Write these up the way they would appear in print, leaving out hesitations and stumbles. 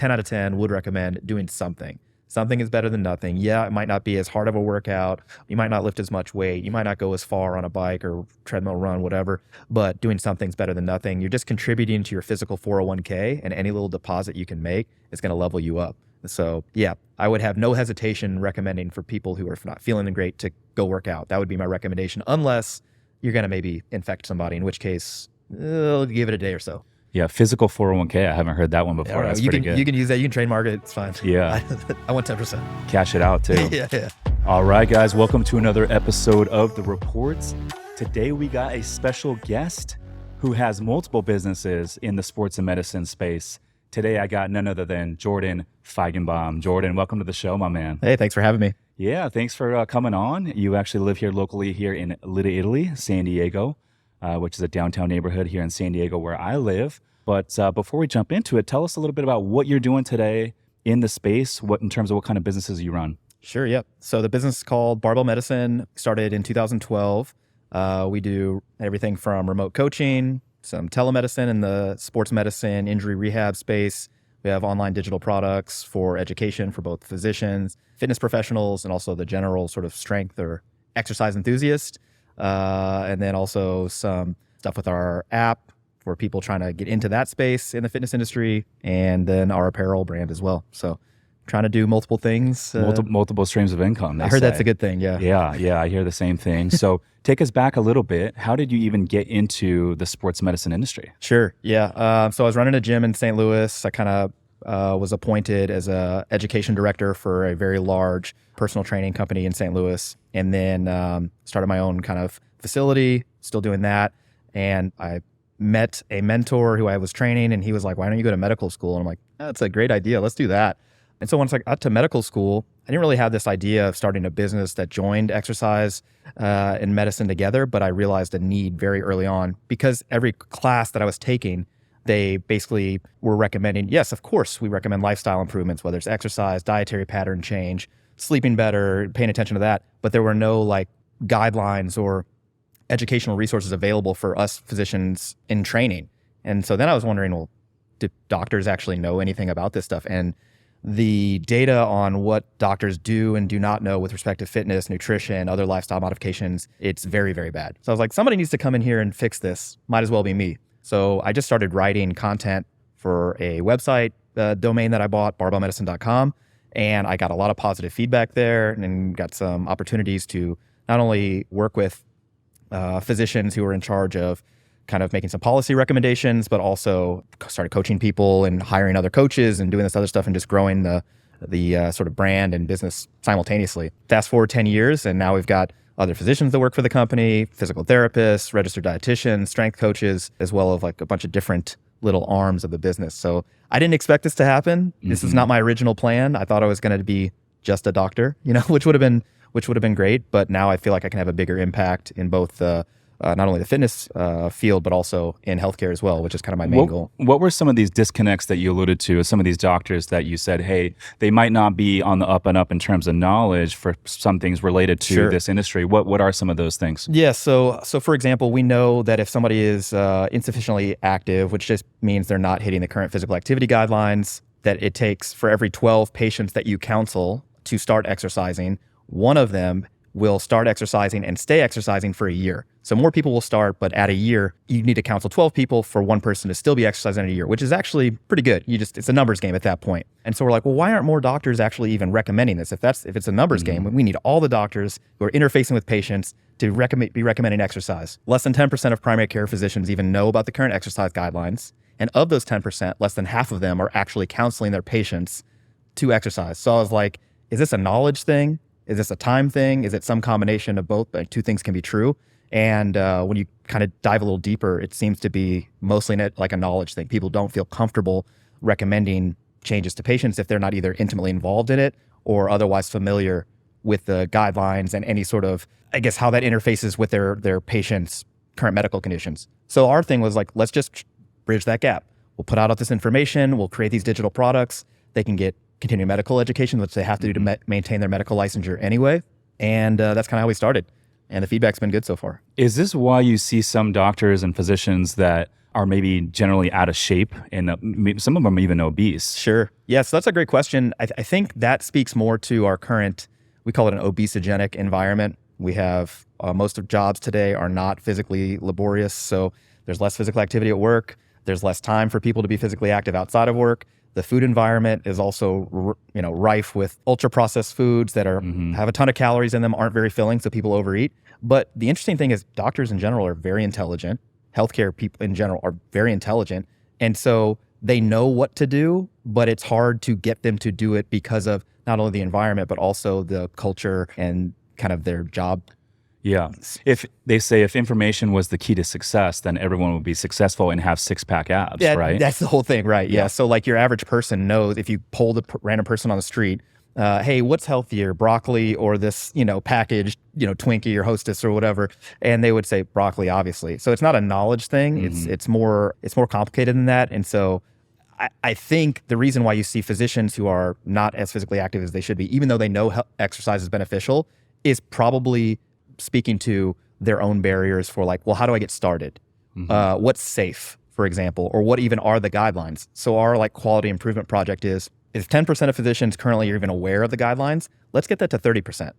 10 out of 10 would recommend doing something. Something is better than nothing. Yeah, it might not be as hard of a workout. You might not lift as much weight. You might not go as far on a bike or treadmill run, whatever, but doing something's better than nothing. You're just contributing to your physical 401k, and any little deposit you can make is going to level you up. So yeah, I would have no hesitation recommending for people who are not feeling great to go work out. That would be my recommendation, unless you're going to maybe infect somebody, in which case, I'll give it a day or so. Yeah, physical 401k. I haven't heard that one before. That's pretty good. You can use that. You can trademark it. It's fine. Yeah. I want 10%. Cash it out too. Yeah. All right, guys. Welcome to another episode of The Reports. Today, we got a special guest who has multiple businesses in the sports and medicine space. Today, I got none other than Jordan Feigenbaum. Jordan, welcome to the show, my man. Hey, thanks for having me. Yeah, thanks for coming on. You actually live here locally here in Little Italy, San Diego, which is a downtown neighborhood here in San Diego where I live. But before we jump into it, tell us a little bit about what you're doing today in the space, in terms of what kind of businesses you run. Sure, yep. So the business is called Barbell Medicine, started in 2012. We do everything from remote coaching, some telemedicine in the sports medicine, injury rehab space. We have online digital products for education for both physicians, fitness professionals, and also the general sort of strength or exercise enthusiast. And then also some stuff with our app for people trying to get into that space in the fitness industry, and then our apparel brand as well. So trying to do multiple things. Multiple streams of income. I heard that's a good thing, yeah. Yeah, I hear the same thing. So take us back a little bit. How did you even get into the sports medicine industry? Sure, yeah. So I was running a gym in St. Louis. I kind of was appointed as a education director for a very large personal training company in St. Louis, and then started my own kind of facility, still doing that. And I met a mentor who I was training, and he was like, why don't you go to medical school? And I'm like, that's a great idea. Let's do that. And so once I got to medical school, I didn't really have this idea of starting a business that joined exercise and medicine together, but I realized a need very early on, because every class that I was taking, they basically were recommending, yes, of course, we recommend lifestyle improvements, whether it's exercise, dietary pattern change, sleeping better, paying attention to that. But there were no like guidelines or educational resources available for us physicians in training. And so then I was wondering, well, do doctors actually know anything about this stuff? And the data on what doctors do and do not know with respect to fitness, nutrition, other lifestyle modifications, it's very, very bad. So I was like, somebody needs to come in here and fix this. Might as well be me. So I just started writing content for a website domain that I bought, barbellmedicine.com. And I got a lot of positive feedback there, and got some opportunities to not only work with physicians who were in charge of kind of making some policy recommendations, but also started coaching people and hiring other coaches and doing this other stuff and just growing the sort of brand and business simultaneously. Fast forward 10 years, and now we've got other physicians that work for the company, physical therapists, registered dietitians, strength coaches, as well as like a bunch of different little arms of the business. So I didn't expect this to happen. Mm-hmm. This is not my original plan. I thought I was going to be just a doctor, which would have been great. But now I feel like I can have a bigger impact in both not only the fitness field, but also in healthcare as well, which is kind of my main goal. What were some of these disconnects that you alluded to? Some of these doctors that you said, hey, they might not be on the up and up in terms of knowledge for some things related to this industry. What are some of those things? Yeah, so for example, we know that if somebody is insufficiently active, which just means they're not hitting the current physical activity guidelines, that it takes for every 12 patients that you counsel to start exercising, one of them will start exercising and stay exercising for a year. So more people will start, but at a year, you need to counsel 12 people for one person to still be exercising in a year, which is actually pretty good. It's a numbers game at that point. And so we're like, well, why aren't more doctors actually even recommending this? If it's a numbers game, we need all the doctors who are interfacing with patients to be recommending exercise. Less than 10% of primary care physicians even know about the current exercise guidelines. And of those 10%, less than half of them are actually counseling their patients to exercise. So I was like, is this a knowledge thing? Is this a time thing? Is it some combination of both? Like, two things can be true. And when you kind of dive a little deeper, it seems to be mostly like a knowledge thing. People don't feel comfortable recommending changes to patients if they're not either intimately involved in it or otherwise familiar with the guidelines and any sort of, I guess, how that interfaces with their patients' current medical conditions. So our thing was like, let's just bridge that gap. We'll put out all this information. We'll create these digital products. They can get continuing medical education, which they have to do to maintain their medical licensure anyway. And that's kind of how we started. And the feedback's been good so far. Is this why you see some doctors and physicians that are maybe generally out of shape, and some of them even obese? Sure. Yeah, so that's a great question. I think that speaks more to our current, we call it an obesogenic environment. We have most of jobs today are not physically laborious, so there's less physical activity at work. There's less time for people to be physically active outside of work. The food environment is also, rife with ultra processed foods that are have a ton of calories in them, aren't very filling, so people overeat. But the interesting thing is, doctors in general are very intelligent. Healthcare people in general are very intelligent, and so they know what to do, but it's hard to get them to do it because of not only the environment but also the culture and kind of their job. Yeah. If they say if information was the key to success, then everyone would be successful and have six-pack abs, Yeah, right? that's the whole thing, right? Yeah. So like your average person knows if you polled a random person on the street, hey, what's healthier, broccoli or this, packaged, Twinkie or Hostess or whatever, and they would say broccoli, obviously. So it's not a knowledge thing. It's more complicated than that. And so I think the reason why you see physicians who are not as physically active as they should be, even though they know exercise is beneficial, is probably speaking to their own barriers for like, well, how do I get started? What's safe, for example, or what even are the guidelines? So our like quality improvement project is 10% of physicians currently are even aware of the guidelines. Let's get that to 30%.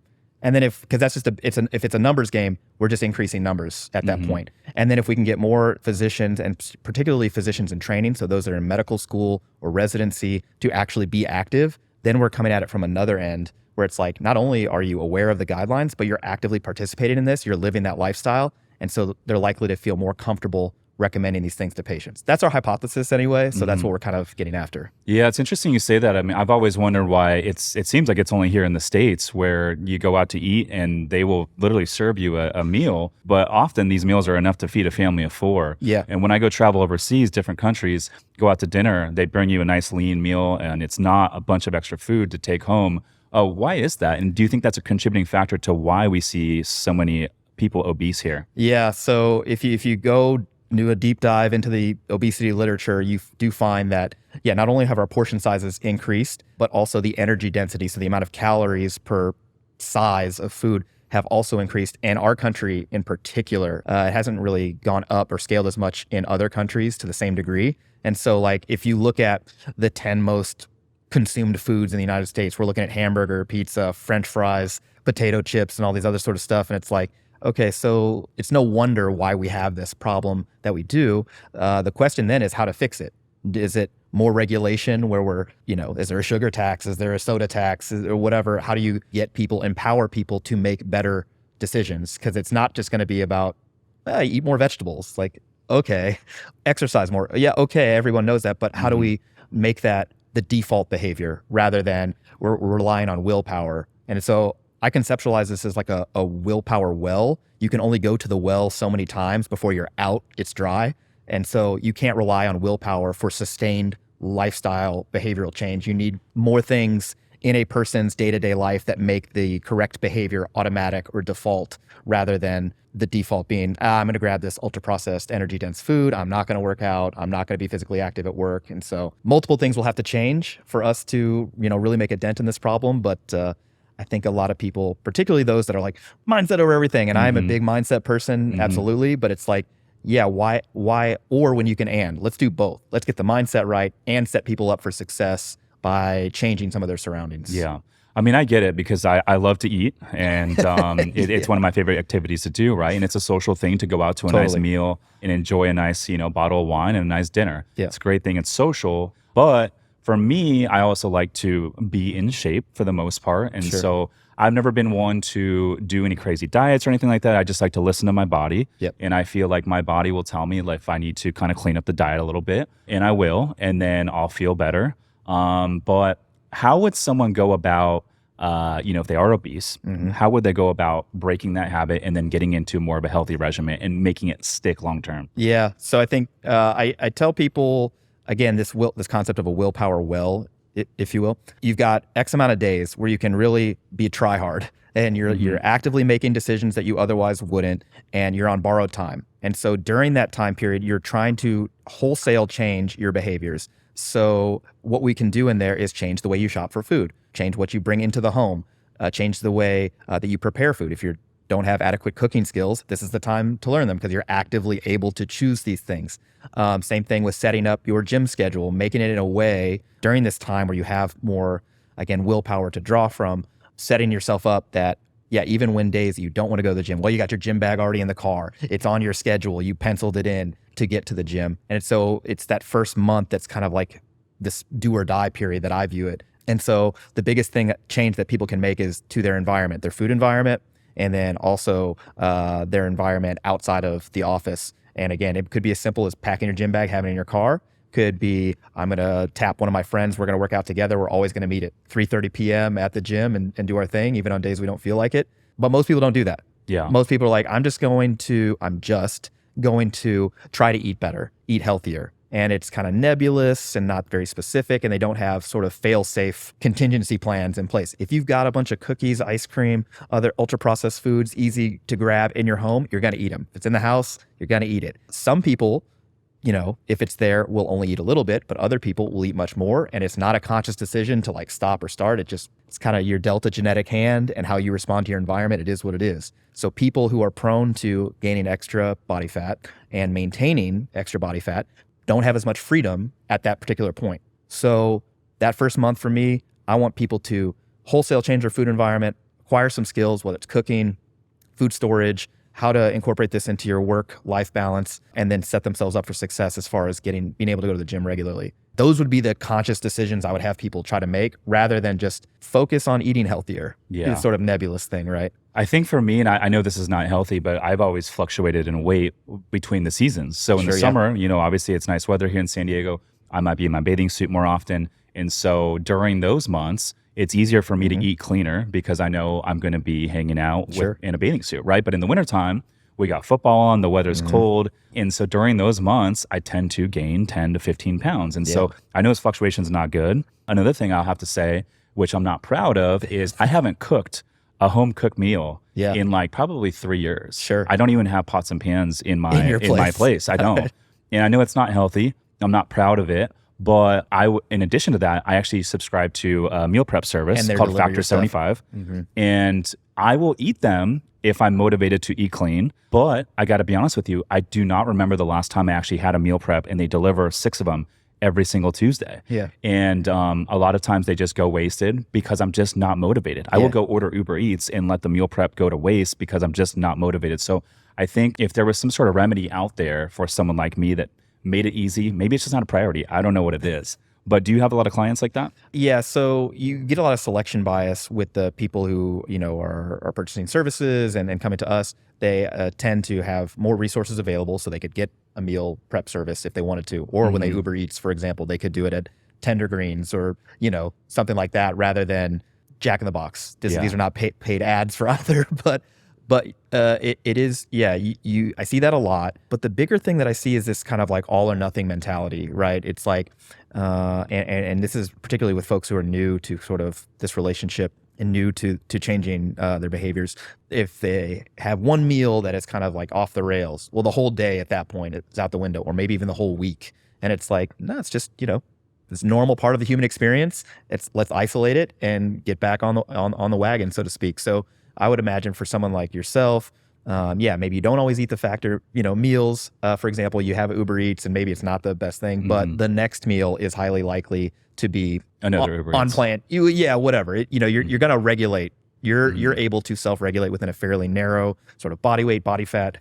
And then because that's just if it's a numbers game, we're just increasing numbers at that point. And then if we can get more physicians, and particularly physicians in training, so those that are in medical school or residency, to actually be active, then we're coming at it from another end where it's like, not only are you aware of the guidelines, but you're actively participating in this, you're living that lifestyle. And so they're likely to feel more comfortable recommending these things to patients. That's our hypothesis anyway. So that's what we're kind of getting after. Yeah, it's interesting you say that. I mean, I've always wondered why it seems like it's only here in the States where you go out to eat and they will literally serve you a meal. But often these meals are enough to feed a family of 4. Yeah. And when I go travel overseas, different countries, go out to dinner, they bring you a nice lean meal and it's not a bunch of extra food to take home. Why is that? And do you think that's a contributing factor to why we see so many people obese here? Yeah. So if you go do a deep dive into the obesity literature, you do find that, not only have our portion sizes increased, but also the energy density, so the amount of calories per size of food, have also increased. And our country in particular, it hasn't really gone up or scaled as much in other countries to the same degree. And so like if you look at the 10 most consumed foods in the United States, we're looking at hamburger, pizza, French fries, potato chips, and all these other sort of stuff. And it's like, okay, so it's no wonder why we have this problem that we do. The question then is how to fix it. Is it more regulation where we're, is there a sugar tax? Is there a soda tax or whatever? How do you empower people to make better decisions? Because it's not just going to be about, eat more vegetables. Like, okay, exercise more. Yeah, okay, everyone knows that. But how do we make that the default behavior rather than we're relying on willpower? And so I conceptualize this as like a willpower well. You can only go to the well so many times before you're out, it's dry. And so you can't rely on willpower for sustained lifestyle behavioral change. You need more things in a person's day-to-day life that make the correct behavior automatic or default, rather than the default being, I'm going to grab this ultra-processed, energy-dense food. I'm not going to work out. I'm not going to be physically active at work. And so multiple things will have to change for us to, really make a dent in this problem. But I think a lot of people, particularly those that are like mindset over everything, and I'm a big mindset person, absolutely, but it's like, why, or when you can let's do both. Let's get the mindset right and set people up for success by changing some of their surroundings. Yeah. I mean, I get it because I love to eat, and it's one of my favorite activities to do, right? And it's a social thing to go out to a nice meal and enjoy a nice, bottle of wine and a nice dinner. Yeah. It's a great thing. It's social. But for me, I also like to be in shape for the most part. And so I've never been one to do any crazy diets or anything like that. I just like to listen to my body. Yep. And I feel like my body will tell me if I need to kind of clean up the diet a little bit, and I will, and then I'll feel better. But how would someone go about, if they are obese, how would they go about breaking that habit and then getting into more of a healthy regimen and making it stick long term? Yeah. So I think I tell people, again, this concept of a willpower well, if you will. You've got X amount of days where you can really be try hard, and you're actively making decisions that you otherwise wouldn't, and you're on borrowed time. And so during that time period, you're trying to wholesale change your behaviors. So what we can do in there is change the way you shop for food, change what you bring into the home, change the way that you prepare food. If you don't have adequate cooking skills, this is the time to learn them because you're actively able to choose these things. Same thing with setting up your gym schedule, making it in a way during this time where you have more, again, willpower to draw from, setting yourself up that, yeah, even when days that you don't want to go to the gym, well, you got your gym bag already in the car. It's on your schedule. You penciled it in to get to the gym. And so it's that first month that's kind of like this do or die period that I view it. And so the biggest change that people can make is to their environment, their food environment, and then also their environment outside of the office. And again, it could be as simple as packing your gym bag, having it in your car. Could be, I'm going to tap one of my friends. We're going to work out together. We're always going to meet at 3:30 p.m. at the gym and do our thing, even on days we don't feel like it. But most people don't do that. Yeah. Most people are like, I'm just going to try to eat better, eat healthier. And it's kind of nebulous and not very specific, and they don't have sort of fail-safe contingency plans in place. If you've got a bunch of cookies, ice cream, other ultra-processed foods easy to grab in your home, you're going to eat them. If it's in the house, you're going to eat it. Some people, if it's there, will only eat a little bit, but other people will eat much more. And it's not a conscious decision to like stop or start. It's kind of your delta genetic hand and how you respond to your environment. It is what it is. So people who are prone to gaining extra body fat and maintaining extra body fat don't have as much freedom at that particular point. So that first month for me, I want people to wholesale change their food environment, acquire some skills, whether it's cooking, food storage, how to incorporate this into your work-life balance, and then set themselves up for success as far as being able to go to the gym regularly. Those would be the conscious decisions I would have people try to make rather than just focus on eating healthier. Yeah. It's sort of nebulous thing, right? I think for me, and I know this is not healthy, but I've always fluctuated in weight between the seasons. So in the summer, obviously it's nice weather here in San Diego. I might be in my bathing suit more often. And so during those months, it's easier for me to eat cleaner because I know I'm going to be hanging out in a bathing suit, right? But in the wintertime, we got football on, the weather's cold. And so during those months, I tend to gain 10 to 15 pounds. And so I know this fluctuation is not good. Another thing I'll have to say, which I'm not proud of, is I haven't cooked a home cooked meal in like probably 3 years. Sure. I don't even have pots and pans in my place. I don't. And I know it's not healthy. I'm not proud of it. But in addition to that, I actually subscribe to a meal prep service called Factor 75. And I will eat them if I'm motivated to eat clean. But I got to be honest with you, I do not remember the last time I actually had a meal prep, and they deliver 6 of them every single Tuesday. Yeah. And a lot of times they just go wasted because I'm just not motivated. I will go order Uber Eats and let the meal prep go to waste because I'm just not motivated. So I think if there was some sort of remedy out there for someone like me that made it easy, maybe it's just not a priority. I don't know what it is. But do you have a lot of clients like that? Yeah, so you get a lot of selection bias with the people who are purchasing services and coming to us. They tend to have more resources available, so they could get a meal prep service if they wanted to, or when they Uber Eats, for example, they could do it at Tender Greens or something like that, rather than Jack in the Box. These are not paid ads for either, but it is, I see that a lot. But the bigger thing that I see is this kind of like all or nothing mentality, right? It's like, and this is particularly with folks who are new to sort of this relationship and new to changing their behaviors. If they have one meal that is kind of like off the rails, well, the whole day at that point is out the window, or maybe even the whole week. And it's like, no, it's just, this normal part of the human experience. Let's isolate it and get back on the wagon, so to speak. So I would imagine for someone like yourself, maybe you don't always eat the Factor, meals. For example, you have Uber Eats and maybe it's not the best thing, but the next meal is highly likely to be another Uber on Eats. Plan. Whatever. You're going to regulate. You're able to self-regulate within a fairly narrow sort of body weight, body fat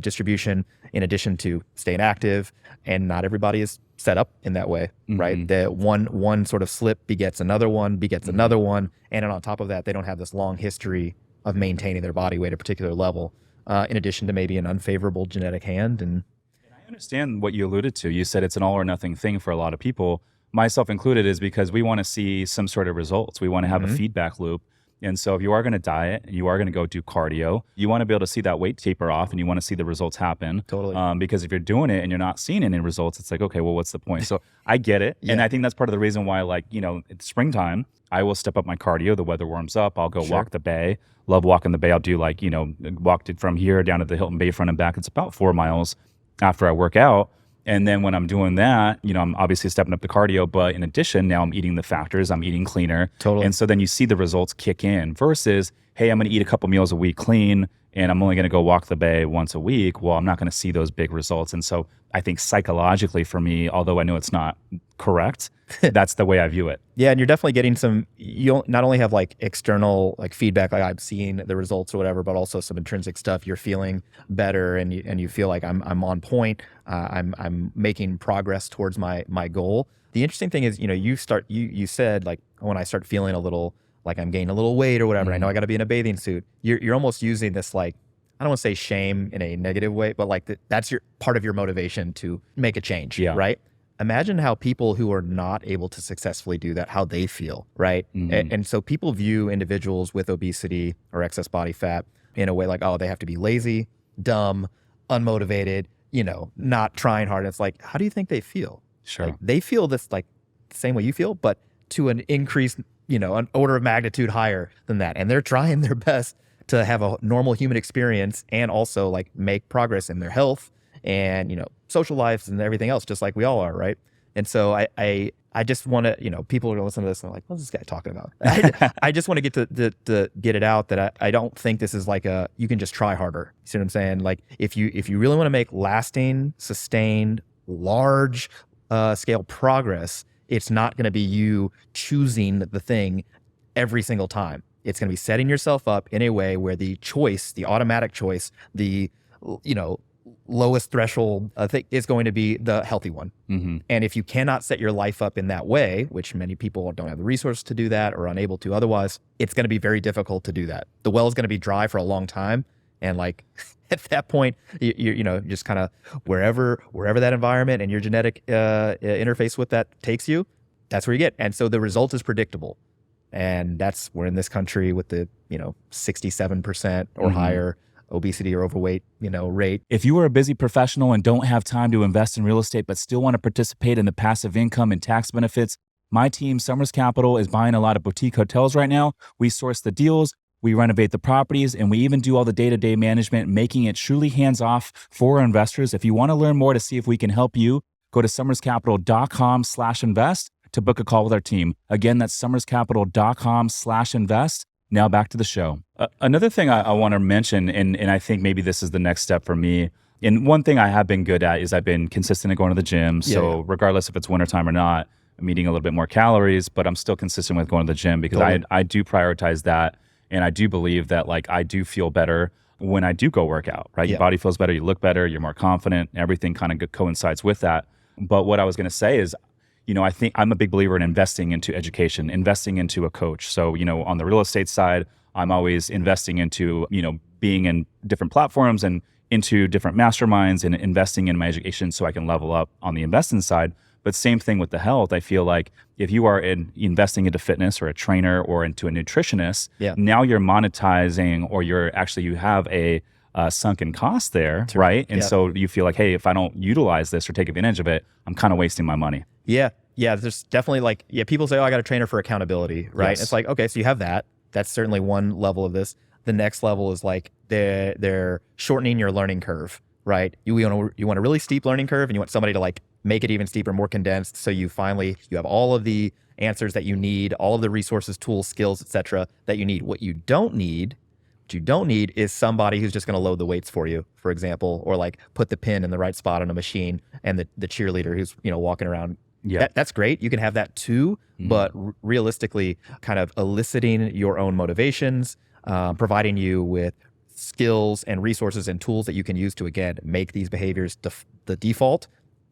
distribution, in addition to staying active. And not everybody is set up in that way, right? That one sort of slip begets another one, and then on top of that, they don't have this long history of maintaining their body weight at a particular level, in addition to maybe an unfavorable genetic hand. And I understand what you alluded to. You said it's an all or nothing thing for a lot of people, myself included, is because we want to see some sort of results. We want to have a feedback loop. And so if you are going to diet, you are going to go do cardio, you want to be able to see that weight taper off and you want to see the results happen. Totally. Because if you're doing it and you're not seeing any results, it's like, okay, well, what's the point? So I get it. And I think that's part of the reason why, it's springtime, I will step up my cardio. The weather warms up. I'll go walk the bay. Love walking the bay. I'll do walked it from here down to the Hilton Bayfront and back. It's about 4 miles after I work out. And then when I'm doing that, I'm obviously stepping up the cardio, but in addition, now I'm eating the factors, I'm eating cleaner. Totally. And so then you see the results kick in versus, hey, I'm going to eat a couple meals a week clean and I'm only going to go walk the bay once a week. Well, I'm not going to see those big results. And so I think psychologically for me, although I know it's not correct, that's the way I view it. Yeah, and you're definitely getting you not only have like external like feedback, like I'm seeing the results or whatever, but also some intrinsic stuff. You're feeling better, and you feel like I'm on point. I'm making progress towards my goal. The interesting thing is, you said like when I start feeling a little like I'm gaining a little weight or whatever, I know I got to be in a bathing suit. You're almost using this like, I don't want to say shame in a negative way, but like that's your part of your motivation to make a change, right? Imagine how people who are not able to successfully do that, how they feel, right? And so people view individuals with obesity or excess body fat in a way like, oh, they have to be lazy, dumb, unmotivated, not trying hard. And it's like, how do you think they feel? Sure. Like, they feel this like the same way you feel, but to an increase, an order of magnitude higher than that. And they're trying their best to have a normal human experience and also like make progress in their health and, social lives and everything else, just like we all are, right? And so I just want to, people are going to listen to this and they're like, what's this guy talking about? I just want to get to get it out that I don't think this is like you can just try harder. You see what I'm saying? Like if you really want to make lasting, sustained, large scale progress, it's not going to be you choosing the thing every single time. It's going to be setting yourself up in a way where the choice, the automatic choice, the, lowest threshold thing is going to be the healthy one. And if you cannot set your life up in that way, which many people don't have the resources to do that or unable to otherwise, it's going to be very difficult to do that. The well is going to be dry for a long time. And like at that point, you just kind of wherever that environment and your genetic interface with that takes you, that's where you get. And so the result is predictable. And we're in this country with the, 67% or higher obesity or overweight, rate. If you are a busy professional and don't have time to invest in real estate, but still want to participate in the passive income and tax benefits, my team, Summers Capital, is buying a lot of boutique hotels right now. We source the deals, we renovate the properties, and we even do all the day-to-day management, making it truly hands-off for our investors. If you want to learn more to see if we can help you, go to summerscapital.com/invest to book a call with our team. Again, that's summerscapital.com/invest. Now back to the show. Another thing I want to mention, and I think maybe this is the next step for me, and one thing I have been good at is I've been consistent at going to the gym. So regardless if it's wintertime or not, I'm eating a little bit more calories, but I'm still consistent with going to the gym because I do prioritize that. And I do believe that like I do feel better when I do go work out, right? Your body feels better, you look better, you're more confident, everything kind of coincides with that. But what I was going to say is, I think I'm a big believer in investing into education, investing into a coach. So, on the real estate side, I'm always investing into, being in different platforms and into different masterminds and investing in my education so I can level up on the investing side. But same thing with the health. I feel like if you are investing into fitness or a trainer or into a nutritionist, now you're monetizing or you have a sunken cost there, right? And so you feel like, hey, if I don't utilize this or take advantage of it, I'm kind of wasting my money. Yeah, there's definitely people say, oh, I got a trainer for accountability, right? Yes. It's like, okay, so you have that. That's certainly one level of this. The next level is like they're shortening your learning curve, right? You want a really steep learning curve and you want somebody to like make it even steeper, more condensed. So you have all of the answers that you need, all of the resources, tools, skills, etc. that you need. What you don't need is somebody who's just going to load the weights for you, for example, or like put the pin in the right spot on a machine and the cheerleader who's, walking around. That's great. You can have that too, but realistically kind of eliciting your own motivations, providing you with skills and resources and tools that you can use to, again, make these behaviors the default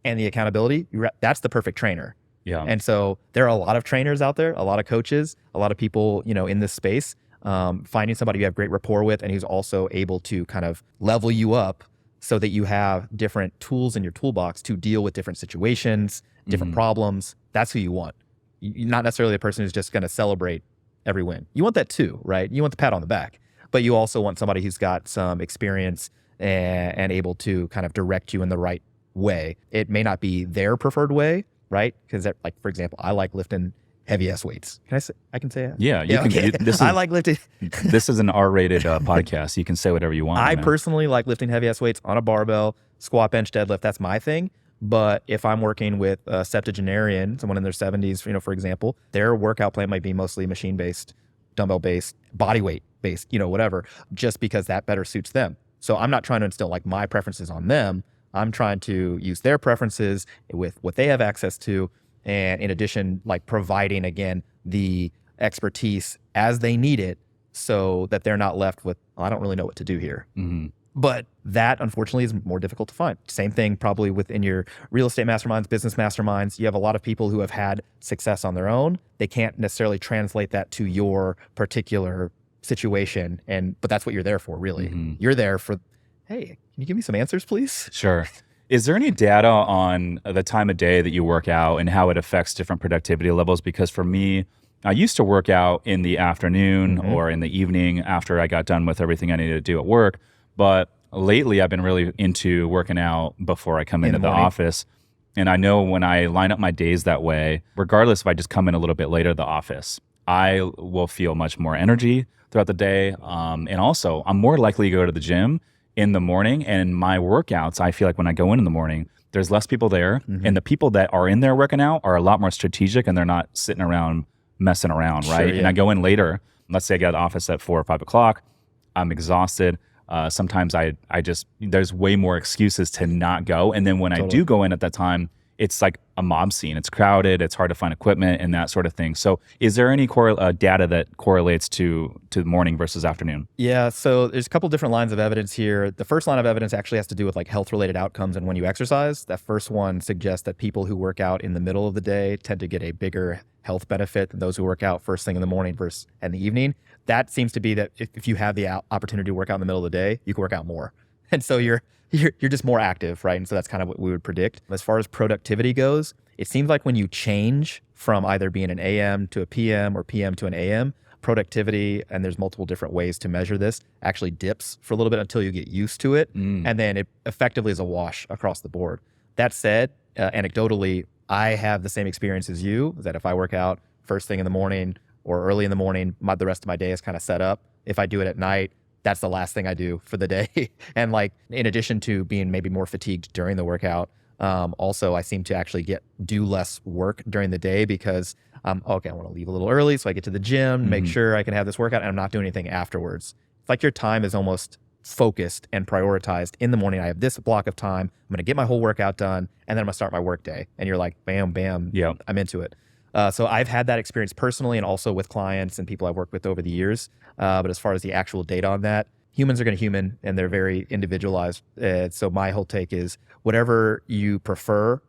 and the accountability. That's the perfect trainer. Yeah. And so there are a lot of trainers out there, a lot of coaches, a lot of people, in this space, finding somebody you have great rapport with and who's also able to kind of level you up so that you have different tools in your toolbox to deal with different situations, different problems. That's who you want. You're not necessarily a person who's just going to celebrate every win. You want that too, right? You want the pat on the back, but you also want somebody who's got some experience and able to kind of direct you in the right way. It may not be their preferred way, right? Because like, for example, I like lifting heavy ass weights. I can say that? Yeah, you can. Okay. I like lifting. This is an R-rated podcast. You can say whatever you want. I personally like lifting heavy ass weights on a barbell, squat, bench, deadlift. That's my thing. But if I'm working with a septuagenarian, someone in their 70s, for example, their workout plan might be mostly machine-based, dumbbell-based, body weight-based, whatever, just because that better suits them. So I'm not trying to instill like my preferences on them. I'm trying to use their preferences with what they have access to. And in addition, like providing, again, the expertise as they need it so that they're not left with, I don't really know what to do here. Mm-hmm. But that, unfortunately, is more difficult to find. Same thing probably within your real estate masterminds, business masterminds. You have a lot of people who have had success on their own. They can't necessarily translate that to your particular situation. But that's what you're there for, really. Mm-hmm. You're there for, hey, can you give me some answers, please? Sure. Is there any data on the time of day that you work out and how it affects different productivity levels? Because for me, I used to work out in the afternoon or in the evening after I got done with everything I needed to do at work. But lately, I've been really into working out before I come into the office. And I know when I line up my days that way, regardless if I just come in a little bit later to the office, I will feel much more energy throughout the day. And also, I'm more likely to go to the gym in the morning. And my workouts, I feel like when I go in the morning, there's less people there. And the people that are in there working out are a lot more strategic and they're not sitting around messing around, right? Sure, yeah. And I go in later. Let's say I get out of the office at 4 or 5 o'clock. I'm exhausted. Sometimes I just, there's way more excuses to not go. And then when I do go in at that time, it's like a mob scene. It's crowded. It's hard to find equipment and that sort of thing. So is there any data that correlates to morning versus afternoon? Yeah. So there's a couple different lines of evidence here. The first line of evidence actually has to do with like health related outcomes and when you exercise. That first one suggests that people who work out in the middle of the day tend to get a bigger health benefit than those who work out first thing in the morning versus in the evening. That seems to be that if you have the opportunity to work out in the middle of the day, you can work out more. And so you're just more active, right? And so that's kind of what we would predict. As far as productivity goes, it seems like when you change from either being an AM to a PM or PM to an AM, productivity, and there's multiple different ways to measure this, actually dips for a little bit until you get used to it. And then it effectively is a wash across the board. That said, anecdotally, I have the same experience as you, that if I work out first thing in the morning or early in the morning, the rest of my day is kind of set up. If I do it at night, that's the last thing I do for the day. And like, in addition to being maybe more fatigued during the workout, also I seem to actually do less work during the day because, I want to leave a little early so I get to the gym, make sure I can have this workout, and I'm not doing anything afterwards. It's like your time is almost focused and prioritized. In the morning, I have this block of time. I'm going to get my whole workout done, and then I'm going to start my work day. And you're like, bam, bam, I'm into it. So I've had that experience personally and also with clients and people I've worked with over the years. But as far as the actual data on that, humans are going to human and they're very individualized. So my whole take is whatever you prefer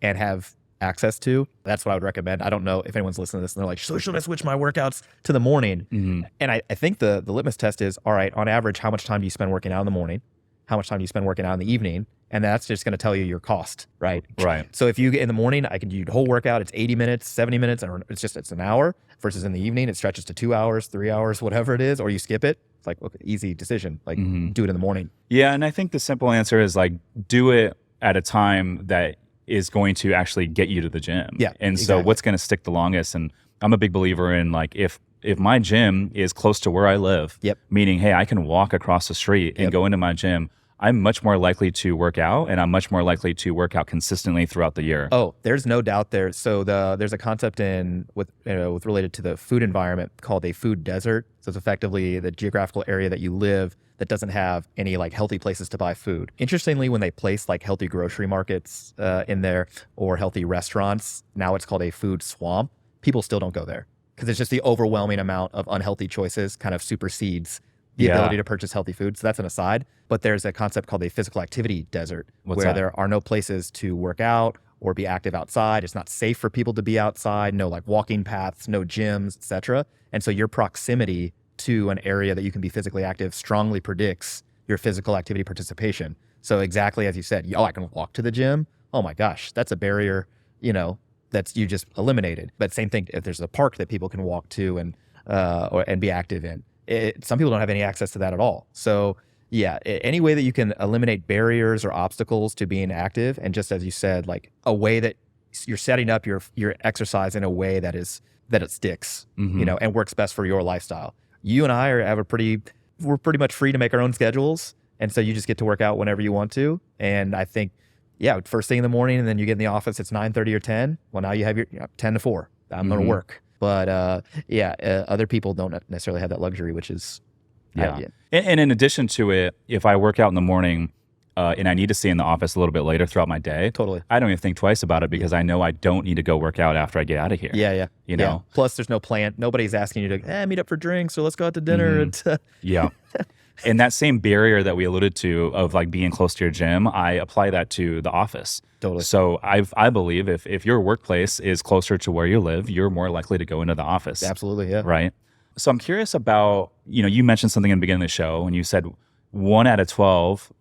and have access to, that's what I would recommend. I don't know if anyone's listening to this and they're like, so should I switch my workouts to the morning? And I think the litmus test is, all right, on average, how much time do you spend working out in the morning? How much time do you spend working out in the evening? And that's just going to tell you your cost, right? Right. So if you get in the morning, I can do the whole workout. It's 80 minutes, 70 minutes, and it's an hour versus in the evening, it stretches to 2 hours, 3 hours, whatever it is, or you skip it. It's like, okay, easy decision. Like do it in the morning. Yeah. And I think the simple answer is like, do it at a time that is going to actually get you to the gym. Yeah. And so what's going to stick the longest? And I'm a big believer in like, if my gym is close to where I live, meaning, hey, I can walk across the street and go into my gym, I'm much more likely to work out, and I'm much more likely to work out consistently throughout the year. Oh, there's no doubt there. So there's a concept with related to the food environment called a food desert. So it's effectively the geographical area that you live that doesn't have any like healthy places to buy food. Interestingly, when they place like healthy grocery markets in there or healthy restaurants, now it's called a food swamp. People still don't go there because it's just the overwhelming amount of unhealthy choices kind of supersedes the ability to purchase healthy food. So that's an aside. But there's a concept called a physical activity desert where there are no places to work out or be active outside. It's not safe for people to be outside, no like walking paths, no gyms, etc. And so your proximity to an area that you can be physically active strongly predicts your physical activity participation. So exactly as you said, I can walk to the gym. Oh my gosh, that's a barrier, that's you just eliminated. But same thing, if there's a park that people can walk to and be active in. Some people don't have any access to that at all. So yeah, any way that you can eliminate barriers or obstacles to being active, and just as you said, like a way that you're setting up your exercise in a way that it sticks, and works best for your lifestyle. You and I we're pretty much free to make our own schedules, and so you just get to work out whenever you want to. And I think yeah, first thing in the morning, and then you get in the office, it's 9:30 or 10. Well, now you have your 10 to 4. I'm going to work. But other people don't necessarily have that luxury, which is, Yeah. And in addition to it, if I work out in the morning and I need to stay in the office a little bit later throughout my day, totally. I don't even think twice about it because I know I don't need to go work out after I get out of here. Yeah. You know? Plus, there's no plan. Nobody's asking you to meet up for drinks or let's go out to dinner. Yeah. And that same barrier that we alluded to of like being close to your gym, I apply that to the office. Totally. So I believe if your workplace is closer to where you live, you're more likely to go into the office. Absolutely, yeah. Right. So I'm curious about, you mentioned something in the beginning of the show and you said 1 out of 12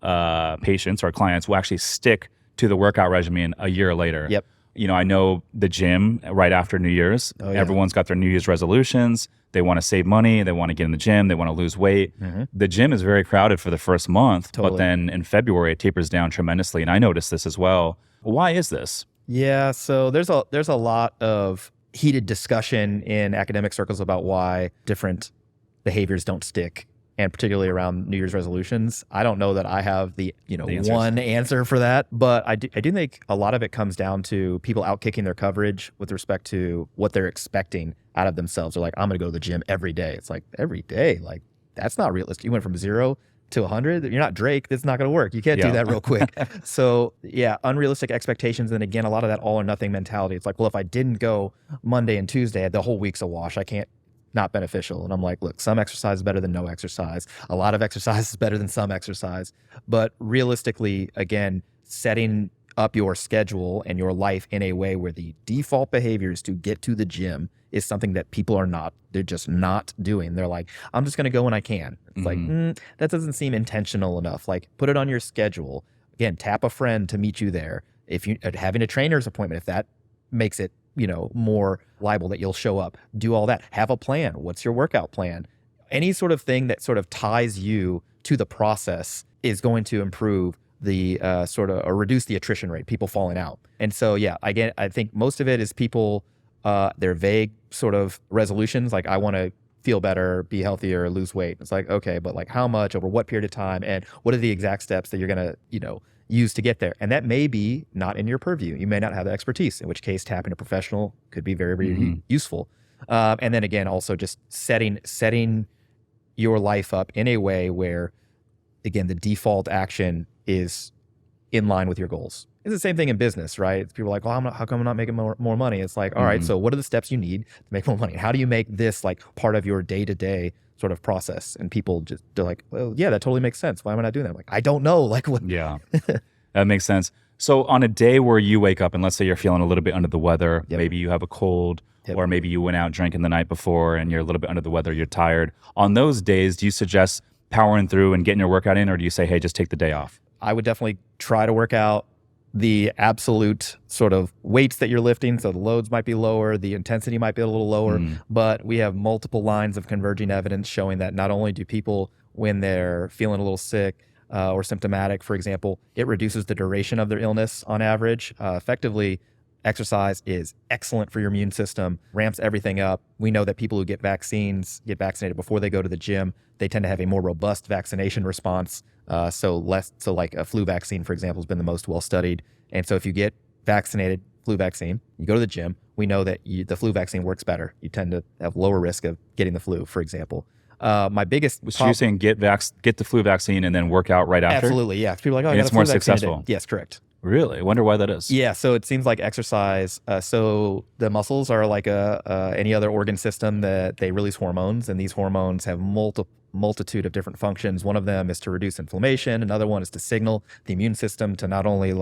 patients or clients will actually stick to the workout regimen a year later. Yep. I know the gym right after New Year's, everyone's got their New Year's resolutions. They want to save money. They want to get in the gym. They want to lose weight. The gym is very crowded for the first month, but then in February, it tapers down tremendously. And I noticed this as well. Why is this? Yeah, so there's a lot of heated discussion in academic circles about why different behaviors don't stick, and particularly around New Year's resolutions. I don't know that I have the one answer for that, but I do think a lot of it comes down to people outkicking their coverage with respect to what they're expecting out of themselves. They're like, I'm going to go to the gym every day. It's like, every day? Like, that's not realistic. You went from 0 to 100. You're not Drake. That's not going to work. You can't do that real quick. So yeah, unrealistic expectations. And again, a lot of that all or nothing mentality. It's like, well, if I didn't go Monday and Tuesday, the whole week's a wash. I can't. Not beneficial. And I'm like, look, some exercise is better than no exercise. A lot of exercise is better than some exercise. But realistically, again, setting up your schedule and your life in a way where the default behaviors to get to the gym is something that people they're just not doing. They're like, I'm just going to go when I can. It's like, that doesn't seem intentional enough. Like, put it on your schedule. Again, tap a friend to meet you there. If you having a trainer's appointment, if that makes it more liable that you'll show up, do all that. Have a plan. What's your workout plan? Any sort of thing that sort of ties you to the process is going to improve the or reduce the attrition rate, people falling out. And so, yeah, again, I think most of it is people, they're vague sort of resolutions. Like, I want to feel better, be healthier, lose weight. It's like, okay, but like how much, over what period of time, and what are the exact steps that you're going to, use to get there? And that may be not in your purview. You may not have the expertise, in which case tapping a professional could be very, very useful. And then again, also just setting your life up in a way where, again, the default action is in line with your goals. It's the same thing in business, right? People are like, well, how come I'm not making more money? It's like, all right, so what are the steps you need to make more money? How do you make this like part of your day-to-day sort of process? And people they're like, well, yeah, that totally makes sense. Why am I not doing that? I'm like, I don't know. Like, what? Yeah, that makes sense. So on a day where you wake up and let's say you're feeling a little bit under the weather, maybe you have a cold, or maybe you went out drinking the night before and you're a little bit under the weather, you're tired. On those days, do you suggest powering through and getting your workout in, or do you say, hey, just take the day off? I would definitely try to work out the absolute sort of weights that you're lifting. So the loads might be lower, the intensity might be a little lower, but we have multiple lines of converging evidence showing that not only do people, when they're feeling a little sick or symptomatic, for example, it reduces the duration of their illness on average. Effectively, exercise is excellent for your immune system, ramps everything up. We know that people who get vaccinated before they go to the gym, they tend to have a more robust vaccination response. So like a flu vaccine, for example, has been the most well-studied. And so if you get vaccinated, flu vaccine, you go to the gym, we know that the flu vaccine works better. You tend to have lower risk of getting the flu, for example. My biggest... So you're saying get the flu vaccine and then work out right after? Absolutely, yeah. People are like, oh, I and got it's a flu more vaccine successful. today. Yes, correct. Really? I wonder why that is. Yeah, so it seems like exercise, so the muscles are like any other organ system that they release hormones, and these hormones have multitude of different functions. One of them is to reduce inflammation. Another one is to signal the immune system to not only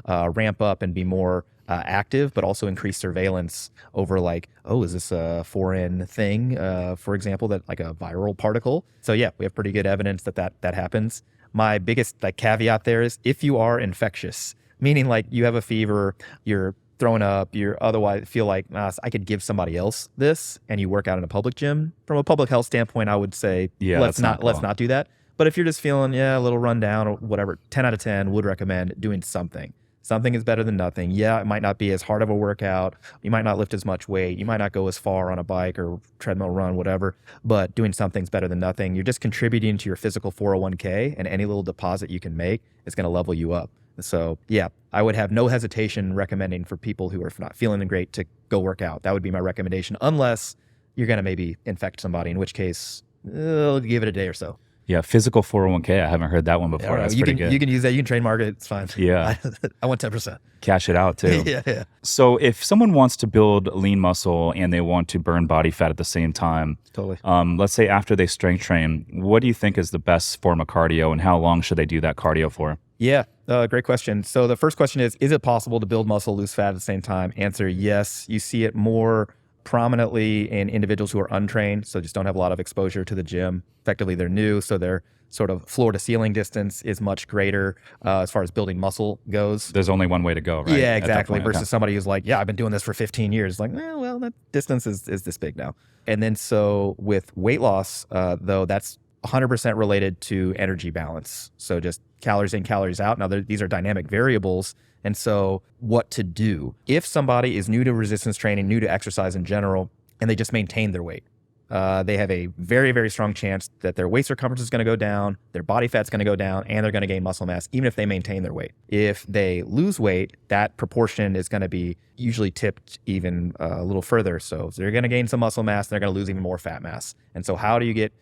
ramp up and be more active, but also increase surveillance over is this a foreign thing, for example, that like a viral particle. So yeah, we have pretty good evidence that happens. My biggest caveat there is if you are infectious, meaning like you have a fever, you're throwing up, you're otherwise feel like I could give somebody else this, and you work out in a public gym. From a public health standpoint, I would say let's not do that. But if you're just feeling a little run down or whatever, 10 out of 10 would recommend doing something Something is better than nothing. Yeah, it might not be as hard of a workout. You might not lift as much weight. You might not go as far on a bike or treadmill run, whatever, but doing something's better than nothing. You're just contributing to your physical 401k, and any little deposit you can make is going to level you up. So yeah, I would have no hesitation recommending for people who are not feeling great to go work out. That would be my recommendation, unless you're going to maybe infect somebody, in which case, give it a day or so. Yeah, physical 401k. I haven't heard that one before. Yeah, That's you pretty can good. you can use that. You can trademark it. It's fine. Yeah. I want 10%. Cash it out too. Yeah. So if someone wants to build lean muscle and they want to burn body fat at the same time, Totally. let's say after they strength train, what do you think is the best form of cardio, and how long should they do that cardio for? Yeah, great question. So the first question is it possible to build muscle, lose fat at the same time? Answer, yes. You see it more prominently in individuals who are untrained, so just don't have a lot of exposure to the gym. Effectively, they're new, so their sort of floor to ceiling distance is much greater as far as building muscle goes. There's only one way to go, right? Yeah, At that exactly. point, Versus okay. somebody who's like, yeah, I've been doing this for 15 years. Like, well, that distance is this big now. And then so with weight loss, though, that's 100% related to energy balance. So just calories in, calories out. Now, these are dynamic variables. And so what to do if somebody is new to resistance training, new to exercise in general, and they just maintain their weight, they have a very, very strong chance that their waist circumference is going to go down, their body fat's going to go down, and they're going to gain muscle mass, even if they maintain their weight. If they lose weight, that proportion is going to be usually tipped even a little further. So they're going to gain some muscle mass, they're going to lose even more fat mass. And so how do you get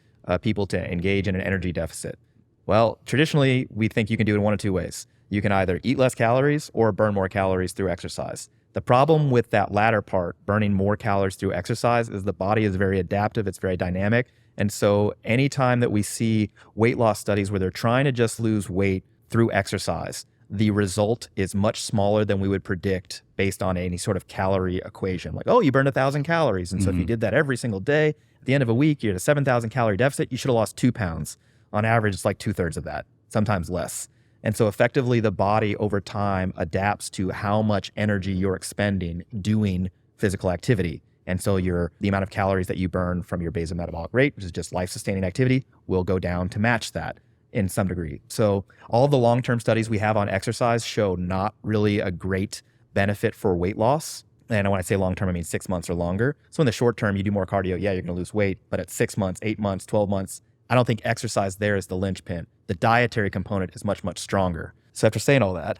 people to engage in an energy deficit? Well, traditionally, we think you can do it in one of two ways. You can either eat less calories or burn more calories through exercise. The problem with that latter part, burning more calories through exercise, is the body is very adaptive. It's very dynamic. And so anytime that we see weight loss studies where they're trying to just lose weight through exercise, the result is much smaller than we would predict based on any sort of calorie equation. Like, oh, you burned 1,000 calories. And so if you did that every single day, at the end of a week, you're at a 7,000 calorie deficit, you should have lost 2 pounds. On average, it's like 2/3 of that, sometimes less. And so effectively, the body over time adapts to how much energy you're expending doing physical activity. And so the amount of calories that you burn from your basal metabolic rate, which is just life-sustaining activity, will go down to match that in some degree. So all the long-term studies we have on exercise show not really a great benefit for weight loss. And when I say long-term, I mean 6 months or longer. So in the short term, you do more cardio, yeah, you're going to lose weight. But at 6 months, 8 months, 12 months, I don't think exercise there is the linchpin. The dietary component is much, much stronger. So after saying all that,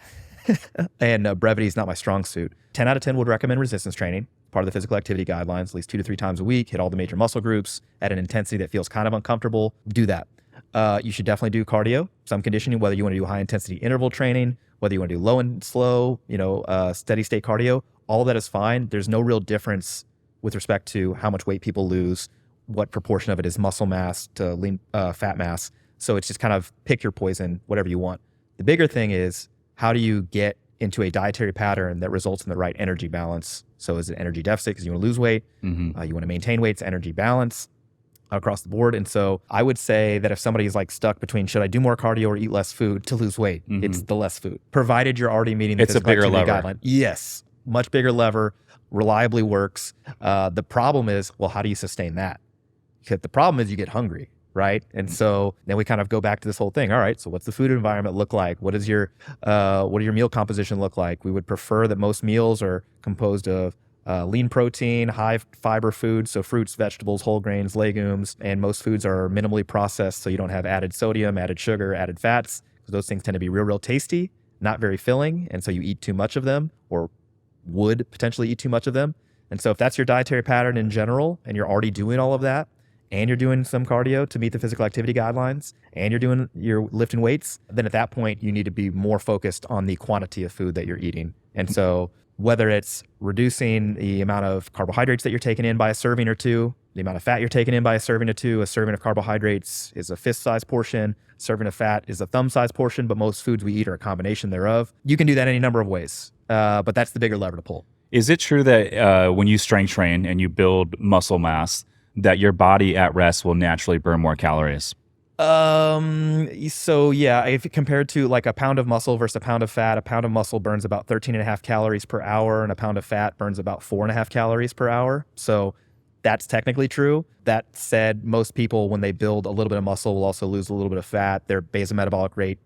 and brevity is not my strong suit, 10 out of 10 would recommend resistance training, part of the physical activity guidelines, at least 2 to 3 times a week, hit all the major muscle groups at an intensity that feels kind of uncomfortable. Do that. You should definitely do cardio, some conditioning, whether you want to do high intensity interval training, whether you want to do low and slow, steady state cardio, all of that is fine. There's no real difference with respect to how much weight people lose, what proportion of it is muscle mass to lean fat mass. So it's just kind of pick your poison, whatever you want. The bigger thing is, how do you get into a dietary pattern that results in the right energy balance? So is it energy deficit because you want to lose weight? You want to maintain weight, it's energy balance across the board. And so I would say that if somebody's like stuck between should I do more cardio or eat less food to lose weight, it's the less food, provided you're already meeting the It's a physical bigger activity lever. guideline. Yes, much bigger lever, reliably works. The problem is, well, how do you sustain that? Because the problem is you get hungry, right? And so then we kind of go back to this whole thing. All right, so what's the food environment look like? What do your meal composition look like? We would prefer that most meals are composed of lean protein, high fiber foods, so fruits, vegetables, whole grains, legumes, and most foods are minimally processed, so you don't have added sodium, added sugar, added fats, because those things tend to be real, real tasty, not very filling, and so you eat too much of them, or would potentially eat too much of them. And so if that's your dietary pattern in general, and you're already doing all of that, and you're doing some cardio to meet the physical activity guidelines, and you're lifting weights, then at that point you need to be more focused on the quantity of food that you're eating. And so whether it's reducing the amount of carbohydrates that you're taking in by a serving or two, the amount of fat you're taking in by a serving or two, a serving of carbohydrates is a fist-sized portion, a serving of fat is a thumb-sized portion, but most foods we eat are a combination thereof. You can do that any number of ways, but that's the bigger lever to pull. Is it true that when you strength train and you build muscle mass, that your body at rest will naturally burn more calories? So yeah, if compared to like a pound of muscle versus a pound of fat, a pound of muscle burns about 13.5 calories per hour, and a pound of fat burns about 4.5 calories per hour. So that's technically true. That said, most people, when they build a little bit of muscle, will also lose a little bit of fat. Their basal metabolic rate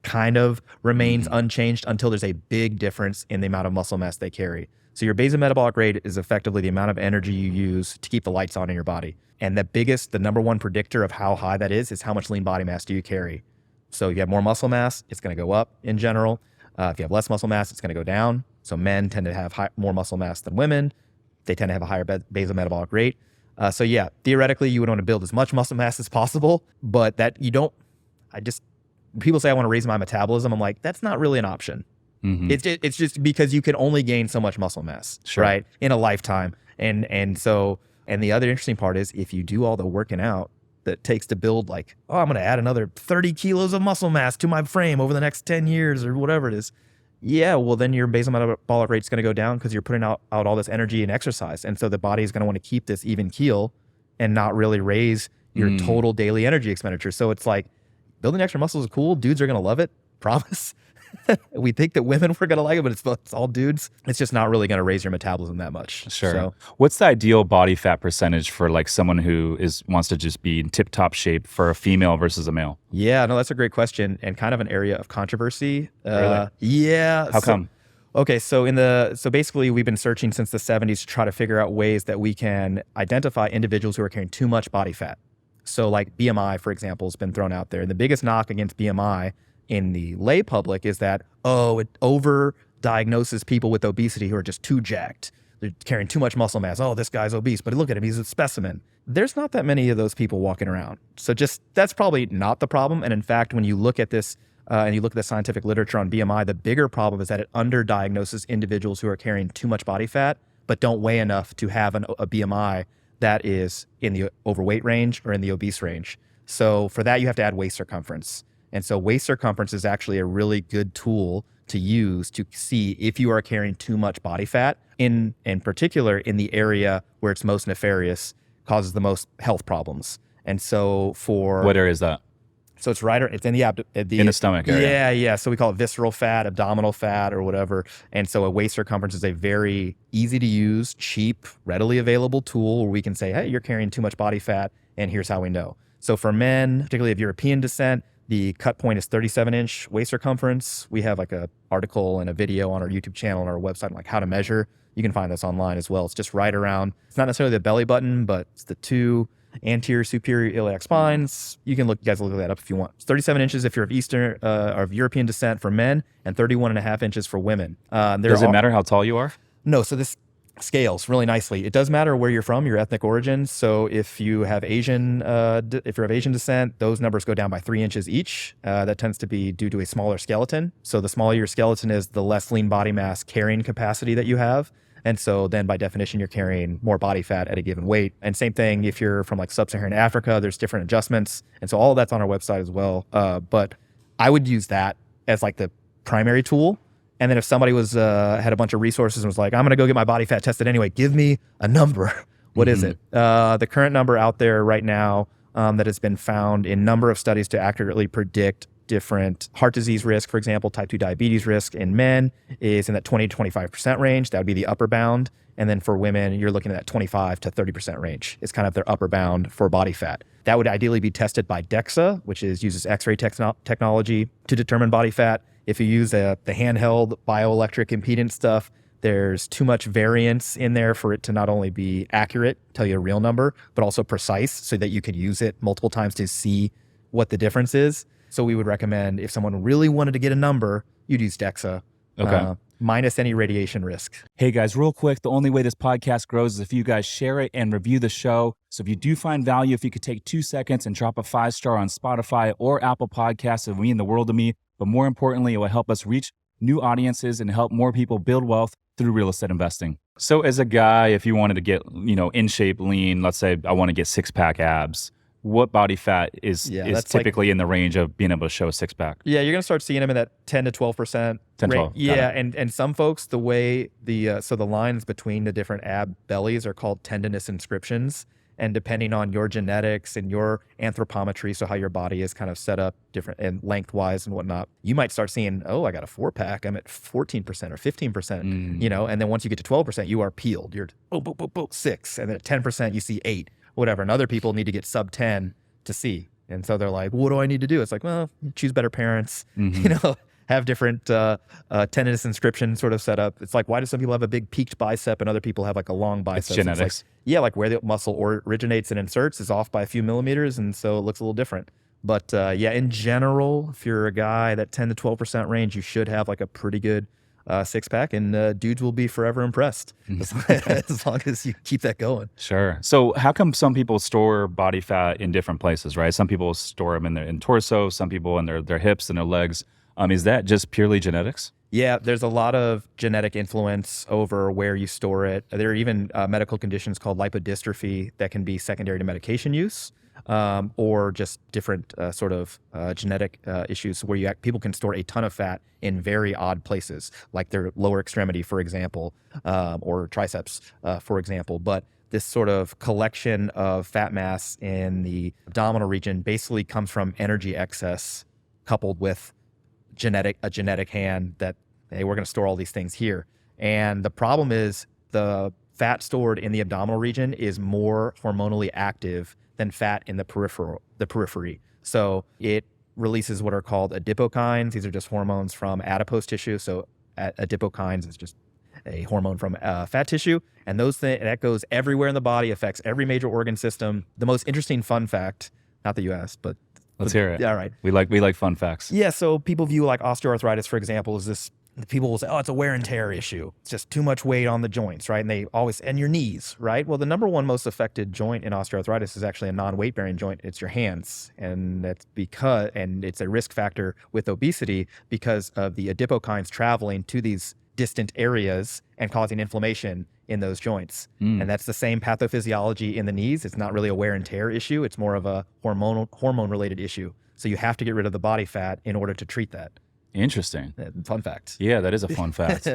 kind of remains unchanged until there's a big difference in the amount of muscle mass they carry. So your basal metabolic rate is effectively the amount of energy you use to keep the lights on in your body. And the number one predictor of how high that is how much lean body mass do you carry. So you have more muscle mass, it's going to go up in general. If you have less muscle mass, it's going to go down. So men tend to have more muscle mass than women. They tend to have a higher basal metabolic rate. So yeah, theoretically, you would want to build as much muscle mass as possible, but people say I want to raise my metabolism. I'm like, that's not really an option. It's just because you can only gain so much muscle mass, right, in a lifetime. And the other interesting part is if you do all the working out that takes to build I'm going to add another 30 kilos of muscle mass to my frame over the next 10 years or whatever it is. Yeah, well, then your basal metabolic rate is going to go down because you're putting out all this energy and exercise. And so the body is going to want to keep this even keel and not really raise your total daily energy expenditure. So it's like building extra muscles is cool. Dudes are going to love it. Promise. We think that women were going to like it, but it's all dudes. It's just not really going to raise your metabolism that much. Sure. So, what's the ideal body fat percentage for someone who wants to just be in tip-top shape for a female versus a male? Yeah, no, that's a great question and kind of an area of controversy. Really? Yeah. How come? Okay, so basically we've been searching since the 70s to try to figure out ways that we can identify individuals who are carrying too much body fat. So BMI, for example, has been thrown out there. And the biggest knock against BMI in the lay public is that, it over-diagnoses people with obesity who are just too jacked. They're carrying too much muscle mass. Oh, this guy's obese, but look at him, he's a specimen. There's not that many of those people walking around. So that's probably not the problem. And in fact, when you look at this and you look at the scientific literature on BMI, the bigger problem is that it underdiagnoses individuals who are carrying too much body fat, but don't weigh enough to have a BMI that is in the overweight range or in the obese range. So for that, you have to add waist circumference. And so waist circumference is actually a really good tool to use to see if you are carrying too much body fat, in particular in the area where it's most nefarious, causes the most health problems. And so what area is that? So it's it's in the in the stomach area. Yeah. So we call it visceral fat, abdominal fat, or whatever. And so a waist circumference is a very easy to use, cheap, readily available tool where we can say, hey, you're carrying too much body fat, and here's how we know. So for men, particularly of European descent, the cut point is 37-inch waist circumference. We have a article and a video on our YouTube channel and our website on how to measure. You can find this online as well. It's just right around, it's not necessarily the belly button, but it's the two anterior superior iliac spines. You guys look that up if you want. It's 37 inches if you're of Eastern or of European descent for men, and 31.5 inches for women. Does it matter how tall you are? No. So this scales really nicely. It does matter where you're from, your ethnic origin. So if you have Asian descent, those numbers go down by 3 inches each. That tends to be due to a smaller skeleton. So the smaller your skeleton is, the less lean body mass carrying capacity that you have. And so then by definition, you're carrying more body fat at a given weight. And same thing if you're from sub-Saharan Africa, there's different adjustments. And so all of that's on our website as well. But I would use that as the primary tool. And then if somebody had a bunch of resources and was like, I'm going to go get my body fat tested anyway, give me a number. What is it? The current number out there right now that has been found in a number of studies to accurately predict different heart disease risk, for example, type 2 diabetes risk in men, is in that 20 to 25% range. That would be the upper bound. And then for women, you're looking at that 25 to 30% range. It's kind of their upper bound for body fat. That would ideally be tested by DEXA, which uses X-ray technology to determine body fat. If you use the handheld bioelectric impedance stuff, there's too much variance in there for it to not only be accurate, tell you a real number, but also precise so that you could use it multiple times to see what the difference is. So we would recommend if someone really wanted to get a number, you'd use DEXA. Okay. Minus any radiation risk. Hey guys, real quick, the only way this podcast grows is if you guys share it and review the show. So if you do find value, if you could take 2 seconds and drop a 5-star on Spotify or Apple Podcasts, it would mean the world to me. But more importantly, it will help us reach new audiences and help more people build wealth through real estate investing. So as a guy, if you wanted to get, in shape, lean, let's say I want to get 6-pack abs, what body fat is typically in the range of being able to show a 6-pack? Yeah, you're going to start seeing them in that 10 to 12%. 10, 12. Yeah, and some folks, the way so the lines between the different ab bellies are called tendinous inscriptions. And depending on your genetics and your anthropometry, so how your body is kind of set up different and lengthwise and whatnot, you might start seeing, I got a 4-pack, I'm at 14% or 15%, and then once you get to 12%, you are peeled. You're 6, and then at 10%, you see 8, whatever. And other people need to get sub 10 to see. And so they're like, what do I need to do? It's like, well, choose better parents, have different tendinous inscription sort of setup. It's like, why do some people have a big peaked bicep and other people have like a long bicep? It's genetics. Like, yeah, like where the muscle originates and inserts is off by a few millimeters. And so it looks a little different. But yeah, in general, if you're a guy that 10 to 12% range, you should have like a pretty good six pack, and dudes will be forever impressed as long as you keep that going. Sure. So how come some people store body fat in different places, right? Some people store them in their torso, some people in their hips and their legs. Is that just purely genetics? Yeah, there's a lot of genetic influence over where you store it. There are even medical conditions called lipodystrophy that can be secondary to medication use, or just different sort of genetic issues where people can store a ton of fat in very odd places, like their lower extremity, for example, or triceps, for example. But this sort of collection of fat mass in the abdominal region basically comes from energy excess coupled with a genetic hand that, hey, we're going to store all these things here. And the problem is the fat stored in the abdominal region is more hormonally active than fat in the periphery. So it releases what are called adipokines. These are just hormones from adipose tissue. So adipokines is just a hormone from fat tissue. And that goes everywhere in the body, affects every major organ system. The most interesting fun fact, not that you asked, but let's hear it. All right. We like fun facts. Yeah. So people view like osteoarthritis, for example, is this. People will say, oh, it's a wear and tear issue. It's just too much weight on the joints, right? And your knees, right? Well, the number one most affected joint in osteoarthritis is actually a non-weight bearing joint. It's your hands. And it's a risk factor with obesity because of the adipokines traveling to these distant areas and causing inflammation in those joints. And that's the same pathophysiology in the knees. It's not really a wear and tear issue. It's more of a hormone related issue. So you have to get rid of the body fat in order to treat that. Interesting. Fun fact. Yeah, that is a fun fact.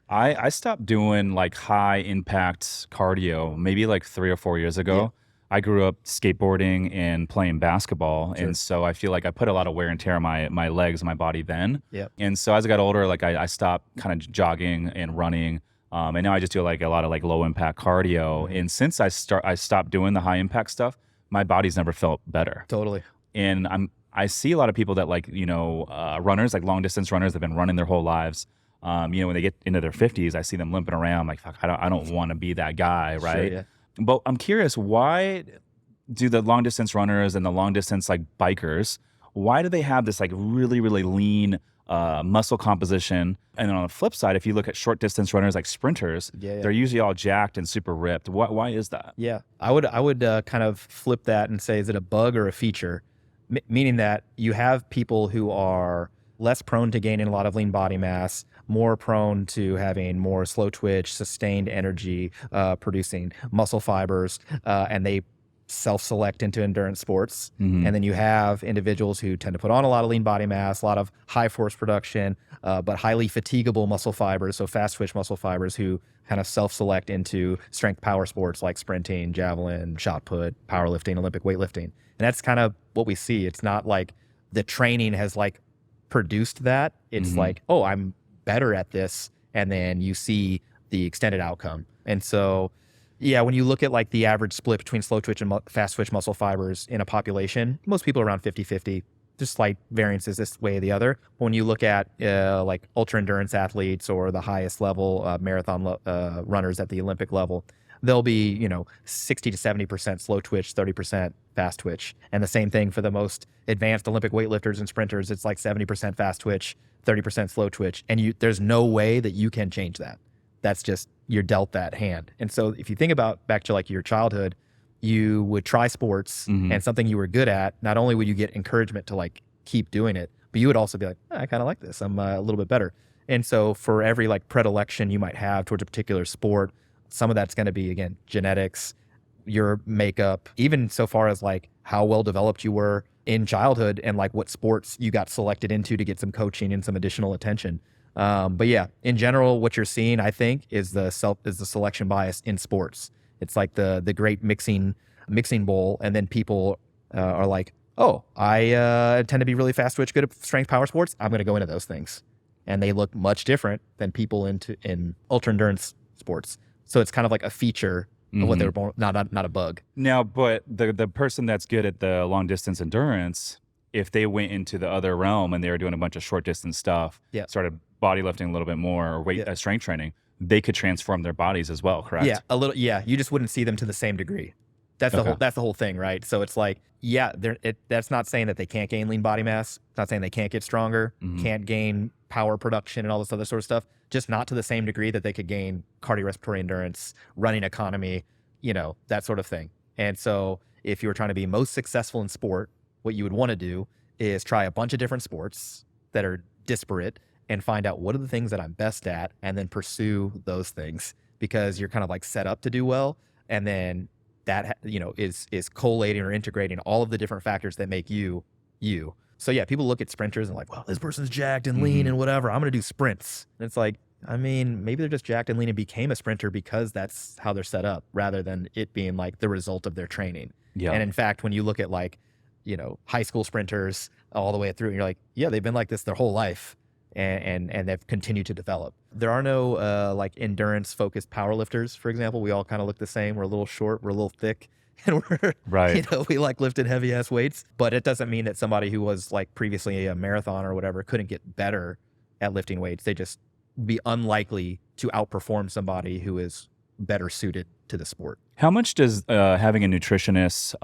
I stopped doing like high impact cardio maybe like 3 or 4 years ago. Yeah. I grew up skateboarding and playing basketball. Sure. And so I feel like I put a lot of wear and tear on my legs and my body then. Yep. And so as I got older, like I stopped kind of jogging and running. And now I just do like a lot of like low impact cardio. Mm-hmm. And since I stopped doing the high impact stuff, my body's never felt better. Totally. And I see a lot of people that like, runners, like long distance runners, have been running their whole lives. When they get into their 50s, I see them limping around like, fuck, I don't want to be that guy, right? Sure, yeah. But I'm curious, why do the long distance runners and the long distance like bikers, why do they have this like really, really lean muscle composition? And then on the flip side, if you look at short distance runners like sprinters, they're usually all jacked and super ripped. Why is that? Yeah, I would kind of flip that and say, is it a bug or a feature? Meaning that you have people who are less prone to gaining a lot of lean body mass, more prone to having more slow twitch, sustained energy producing muscle fibers, and they self-select into endurance sports. Mm-hmm. And then you have individuals who tend to put on a lot of lean body mass, a lot of high force production, but highly fatigable muscle fibers, so fast twitch muscle fibers, who kind of self-select into strength power sports like sprinting, javelin, shot put, powerlifting, Olympic weightlifting. And that's kind of what we see. It's not like the training has like produced that. It's like, oh, I'm better at this. And then you see the extended outcome. And so, yeah, when you look at like the average split between slow twitch and fast twitch muscle fibers in a population, most people are around 50-50. Just slight variances this way or the other. When you look at like ultra endurance athletes or the highest level marathon runners at the Olympic level, they'll be, 60 to 70% slow twitch, 30% fast twitch. And the same thing for the most advanced Olympic weightlifters and sprinters. It's like 70% fast twitch, 30% slow twitch. And there's no way that you can change that. That's just, you're dealt that hand. And so if you think about back to like your childhood, you would try sports and something you were good at, not only would you get encouragement to like keep doing it, but you would also be like, I kind of like this. I'm a little bit better. And so for every like predilection you might have towards a particular sport, some of that's going to be, again, genetics, your makeup, even so far as like how well developed you were in childhood and like what sports you got selected into to get some coaching and some additional attention. But yeah, in general, what you're seeing, I think, is the selection bias in sports. It's like the great mixing bowl, and then people are like, oh, I tend to be really fast twitch, good at strength power sports. I'm going to go into those things, and they look much different than people in ultra endurance sports. So it's kind of like a feature of what they were born, not a bug. Now, but the person that's good at the long distance endurance, if they went into the other realm and they were doing a bunch of short distance stuff, Yeah. started body lifting a little bit more or weight strength training, they could transform their bodies as well, correct? Yeah, a little. Yeah, you just wouldn't see them to the same degree. That's the whole thing, right? So it's like, yeah, that's not saying that they can't gain lean body mass. It's not saying they can't get stronger, can't gain power production and all this other sort of stuff. Just not to the same degree that they could gain cardiorespiratory endurance, running economy, that sort of thing. And so if you were trying to be most successful in sport, what you would want to do is try a bunch of different sports that are disparate and find out what are the things that I'm best at, and then pursue those things, because you're kind of like set up to do well. And then that, is collating or integrating all of the different factors that make you. So yeah, people look at sprinters and like, well, this person's jacked and lean and whatever, I'm going to do sprints. And it's like, I mean, maybe they're just jacked and lean and became a sprinter because that's how they're set up, rather than it being like the result of their training. Yeah. And in fact, when you look at like, high school sprinters all the way through, and you're like, yeah, they've been like this their whole life. And they've continued to develop. There are no like endurance focused powerlifters, for example. We all kind of look the same. We're a little short, we're a little thick, and we're right. We like lifting heavy ass weights. But it doesn't mean that somebody who was like previously a marathon or whatever couldn't get better at lifting weights. They just be unlikely to outperform somebody who is better suited to the sport. How much does having a nutritionist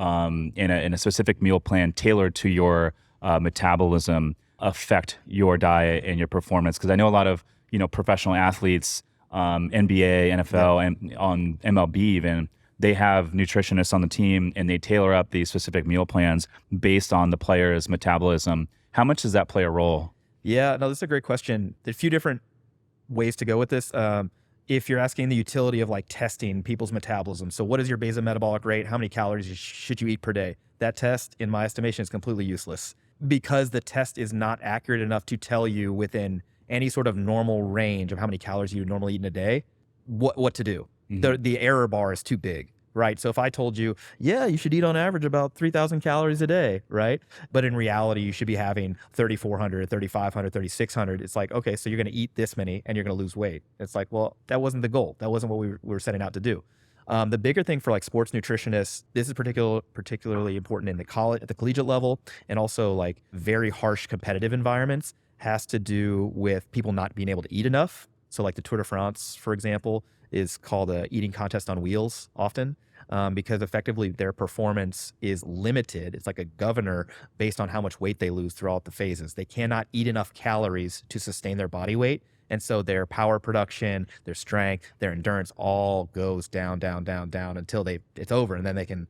in a specific meal plan tailored to your metabolism affect your diet and your performance? Because I know a lot of professional athletes, NBA, NFL, and on MLB even, they have nutritionists on the team and they tailor up these specific meal plans based on the player's metabolism. How much does that play a role? Yeah, no, this is a great question. There's a few different ways to go with this. If you're asking the utility of like testing people's metabolism, so what is your basal metabolic rate? How many calories should you eat per day? That test, in my estimation, is completely useless, because the test is not accurate enough to tell you within any sort of normal range of how many calories you would normally eat in a day, what to do. The error bar is too big, right? So if I told you, yeah, you should eat on average about 3,000 calories a day, right? But in reality, you should be having 3,400, 3,500, 3,600. It's like, okay, so you're going to eat this many and you're going to lose weight. It's like, well, that wasn't the goal. That wasn't what we were setting out to do. The bigger thing for like sports nutritionists, this is particularly important in at the collegiate level, and also like very harsh competitive environments, has to do with people not being able to eat enough. So like the Tour de France, for example, is called a eating contest on wheels often, because effectively their performance is limited. It's like a governor based on how much weight they lose throughout the phases. They cannot eat enough calories to sustain their body weight. And so their power production, their strength, their endurance all goes down until it's over, and then they can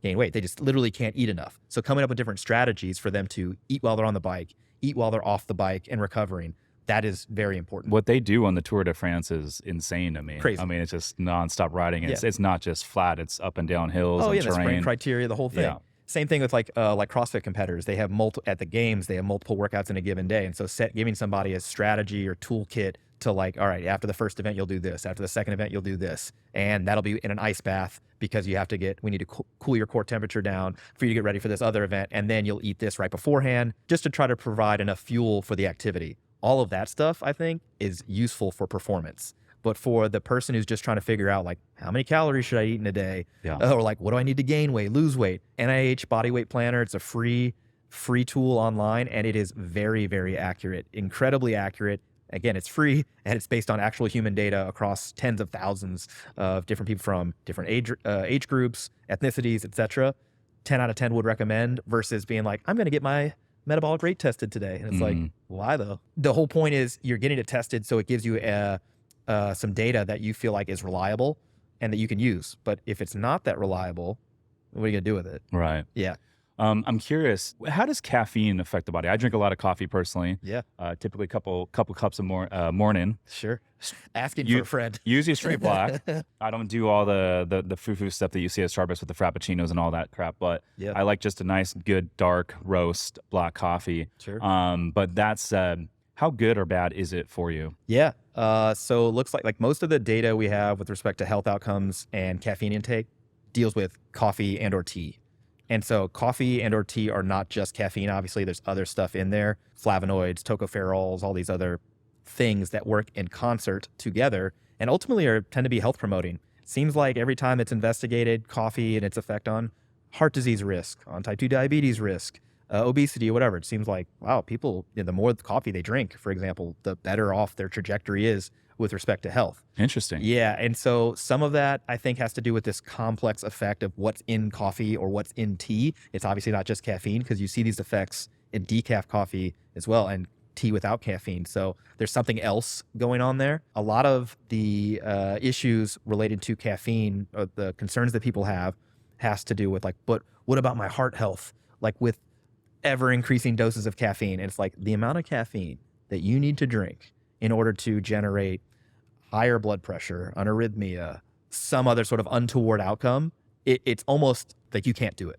gain weight. They just literally can't eat enough. So coming up with different strategies for them to eat while they're on the bike, eat while they're off the bike and recovering, that is very important. What they do on the Tour de France is insane to me. Crazy. I mean, it's just nonstop riding. It's not just flat. It's up and down hills and terrain. The sprint criteria, the whole thing. Yeah. Same thing with like CrossFit competitors. They have at the games, they have multiple workouts in a given day. And so giving somebody a strategy or toolkit to like, all right, after the first event, you'll do this. After the second event, you'll do this. And that'll be in an ice bath, because we need to cool your core temperature down for you to get ready for this other event. And then you'll eat this right beforehand, just to try to provide enough fuel for the activity. All of that stuff, I think, is useful for performance. But for the person who's just trying to figure out like, how many calories should I eat in a day? Yeah. Or like, what do I need to gain weight, lose weight? NIH Body Weight Planner, it's a free tool online, and it is very, very accurate, incredibly accurate. Again, it's free, and it's based on actual human data across tens of thousands of different people from different age groups, ethnicities, etc. 10 out of 10 would recommend, versus being like, I'm going to get my metabolic rate tested today. And it's like, why though? The whole point is you're getting it tested so it gives you some data that you feel like is reliable and that you can use. But if it's not that reliable, what are you going to do with it? Right. Yeah. I'm curious, how does caffeine affect the body? I drink a lot of coffee personally. Yeah. Typically a couple cups a morning. Sure. Asking for a friend. Usually straight black. I don't do all the foo-foo stuff that you see at Starbucks with the frappuccinos and all that crap, but I like just a nice, good, dark roast black coffee. Sure. But that's, how good or bad is it for you? Yeah. So it looks like most of the data we have with respect to health outcomes and caffeine intake deals with coffee and or tea. And so coffee and or tea are not just caffeine. Obviously, there's other stuff in there, flavonoids, tocopherols, all these other things that work in concert together and ultimately tend to be health promoting. seems like every time it's investigated coffee and its effect on heart disease risk, on type 2 diabetes risk, obesity, whatever, it seems like, wow, people, the more coffee they drink, for example, the better off their trajectory is with respect to health. Interesting. Yeah. And so some of that I think has to do with this complex effect of what's in coffee or what's in tea. It's obviously not just caffeine, because you see these effects in decaf coffee as well, and tea without caffeine. So there's something else going on there. A lot of the issues related to caffeine, or the concerns that people have, has to do with like, but what about my heart health? Like with ever increasing doses of caffeine. And it's like the amount of caffeine that you need to drink in order to generate higher blood pressure, an arrhythmia, some other sort of untoward outcome, it's almost like you can't do it,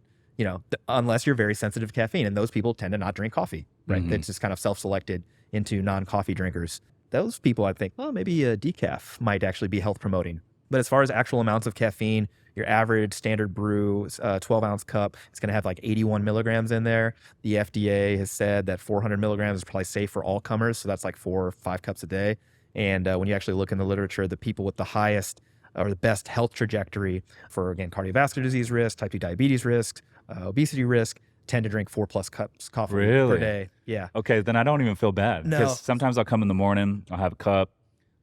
unless you're very sensitive to caffeine. And those people tend to not drink coffee, right? It's just kind of self-selected into non-coffee drinkers. Those people, I think, well, maybe a decaf might actually be health promoting. But as far as actual amounts of caffeine, your average standard brew, 12-ounce cup, it's going to have like 81 milligrams in there. The FDA has said that 400 milligrams is probably safe for all comers. So that's like 4 or 5 cups a day. And when you actually look in the literature, the people with the highest or the best health trajectory for, again, cardiovascular disease risk, type 2 diabetes risk, obesity risk, tend to drink 4+ cups coffee per day. Yeah. Okay, then I don't even feel bad. No. Because sometimes I'll come in the morning, I'll have a cup,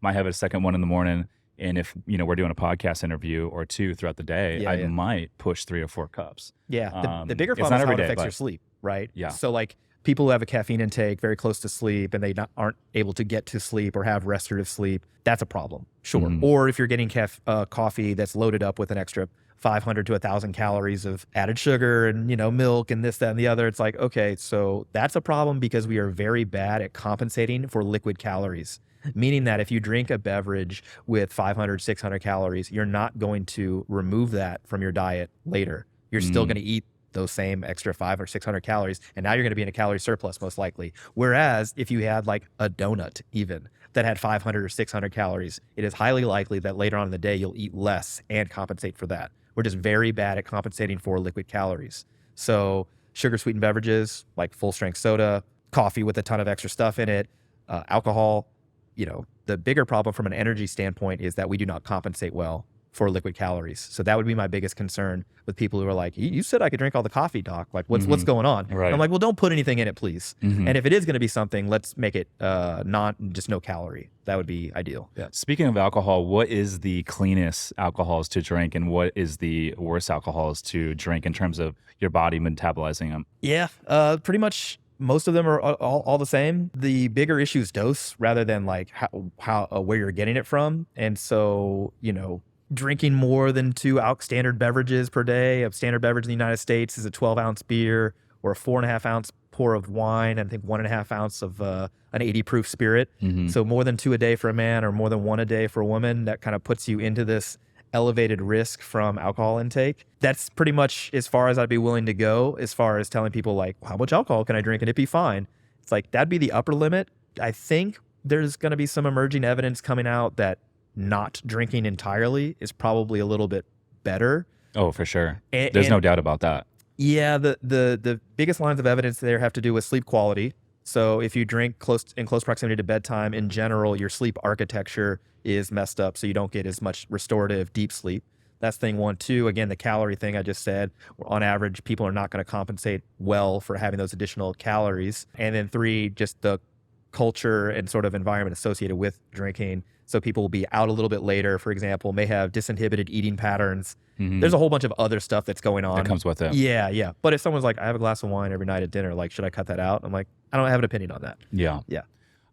might have a second one in the morning. And if, we're doing a podcast interview or 2 throughout the day, I might push 3 or 4 cups. Yeah. The bigger problem is how it affects your sleep, right? Yeah. So like people who have a caffeine intake very close to sleep and they aren't able to get to sleep or have restorative sleep, that's a problem. Sure. Or if you're getting coffee that's loaded up with an extra 500 to 1,000 calories of added sugar and, milk and this, that, and the other, it's like, okay, so that's a problem because we are very bad at compensating for liquid calories. Meaning that if you drink a beverage with 500, 600 calories, you're not going to remove that from your diet later. You're still going to eat those same extra 500 or 600 calories. And now you're going to be in a calorie surplus, most likely. Whereas if you had like a donut even that had 500 or 600 calories, it is highly likely that later on in the day, you'll eat less and compensate for that. We're just very bad at compensating for liquid calories. So sugar sweetened beverages like full strength soda, coffee with a ton of extra stuff in it, alcohol. The bigger problem from an energy standpoint is that we do not compensate well for liquid calories. So that would be my biggest concern with people who are like, you said I could drink all the coffee, doc. Like, what's going on? Right. I'm like, well, don't put anything in it, please. And if it is going to be something, let's make it just no calorie. That would be ideal. Yeah. Speaking of alcohol, what is the cleanest alcohols to drink and what is the worst alcohols to drink in terms of your body metabolizing them? Yeah, pretty much. Most of them are all the same. The bigger issue is dose rather than like how where you're getting it from. And so, drinking more than 2 standard beverages per day. A standard beverage in the United States is a 12-ounce beer or a 4.5-ounce pour of wine, and I think 1.5 ounce of an 80 proof spirit. So more than 2 a day for a man or more than 1 a day for a woman, that kind of puts you into this elevated risk from alcohol intake. That's pretty much as far as I'd be willing to go as far as telling people like, how much alcohol can I drink and it be fine? It's like, that'd be the upper limit. I think there's going to be some emerging evidence coming out that not drinking entirely is probably a little bit better. Oh, for sure. There's no doubt about that. Yeah. The biggest lines of evidence there have to do with sleep quality. So if you drink in close proximity to bedtime, in general, your sleep architecture is messed up, so you don't get as much restorative deep sleep. That's thing 1. 2, again, the calorie thing I just said. On average, people are not going to compensate well for having those additional calories. And then 3, just the culture and sort of environment associated with drinking. So people will be out a little bit later, for example, may have disinhibited eating patterns. There's a whole bunch of other stuff that's going on. That comes with it. Yeah. But if someone's like, I have a glass of wine every night at dinner, like, should I cut that out? I'm like, I don't have an opinion on that. Yeah. Yeah.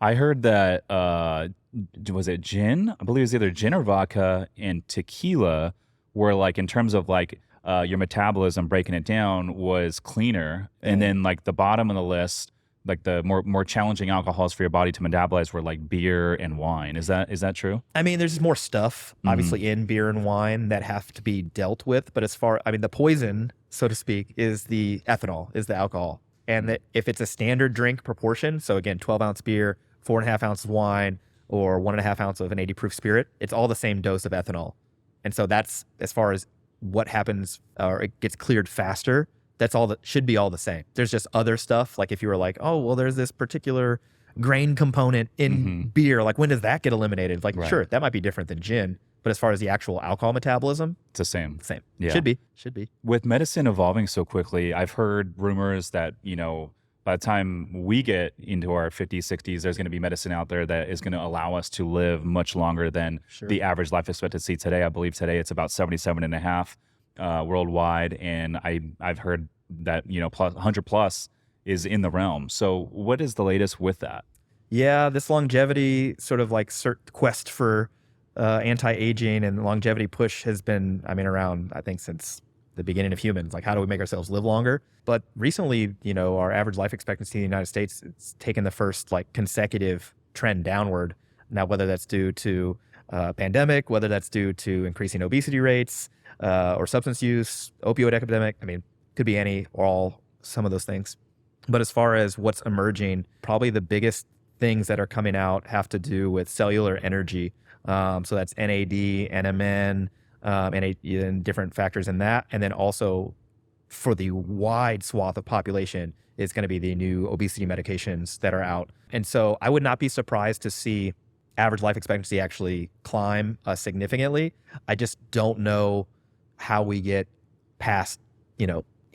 I heard that, was it gin? I believe it was either gin or vodka and tequila were like, in terms of like your metabolism, breaking it down was cleaner. And then like the bottom of the list, like the more challenging alcohols for your body to metabolize were like beer and wine. Is that true? I mean, there's more stuff obviously in beer and wine that have to be dealt with. But the poison, so to speak, is the ethanol, is the alcohol. And that if it's a standard drink proportion, so again, 12-ounce beer, 4.5 ounces of wine, or 1.5 ounce of an 80 proof spirit, it's all the same dose of ethanol. And so that's as far as what happens, or it gets cleared faster. That's all that should be all the same. There's just other stuff. Like if you were like, oh, well, there's this particular grain component in beer. Like when does that get eliminated? Like, sure, that might be different than gin, But as far as the actual alcohol metabolism, It's the same. same. Yeah. Should be. With medicine evolving so quickly, I've heard rumors that, by the time we get into our 50s, 60s, there's going to be medicine out there that is going to allow us to live much longer than Sure. the average life expectancy today. I believe today it's about 77 and a half worldwide. And I've heard that, 100 plus is in the realm. So what is the latest with that? Yeah, this longevity sort of like quest for anti-aging and longevity push has been, around, I think, since the beginning of humans. Like, how do we make ourselves live longer? But recently, our average life expectancy in the United States, it's taken the first like consecutive trend downward. Now, whether that's due to pandemic, whether that's due to increasing obesity rates or substance use, opioid epidemic, could be any or all, some of those things. But as far as what's emerging, probably the biggest things that are coming out have to do with cellular energy. So that's NAD, NMN, and different factors in that. And then also for the wide swath of population is going to be the new obesity medications that are out. And so I would not be surprised to see average life expectancy actually climb significantly. I just don't know how we get past,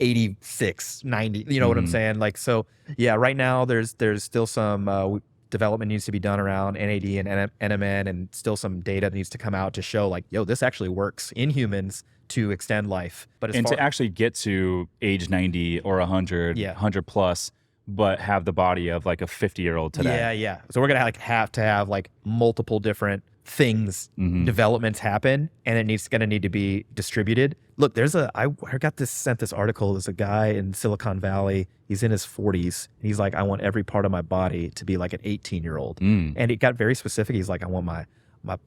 86, 90, you know what I'm saying? Like, so yeah, right now there's still some development needs to be done around NAD and NMN, and still some data needs to come out to show like, this actually works in humans to extend life. But to actually get to age 90 or 100, 100 plus, but have the body of like a 50-year-old today. Yeah. So we're going to have to have like multiple different things, developments happen, and it's going to need to be distributed. Look, I got sent this article. There's a guy in Silicon Valley. He's in his 40s. And he's like, I want every part of my body to be like an 18-year-old. And it got very specific. He's like, I want my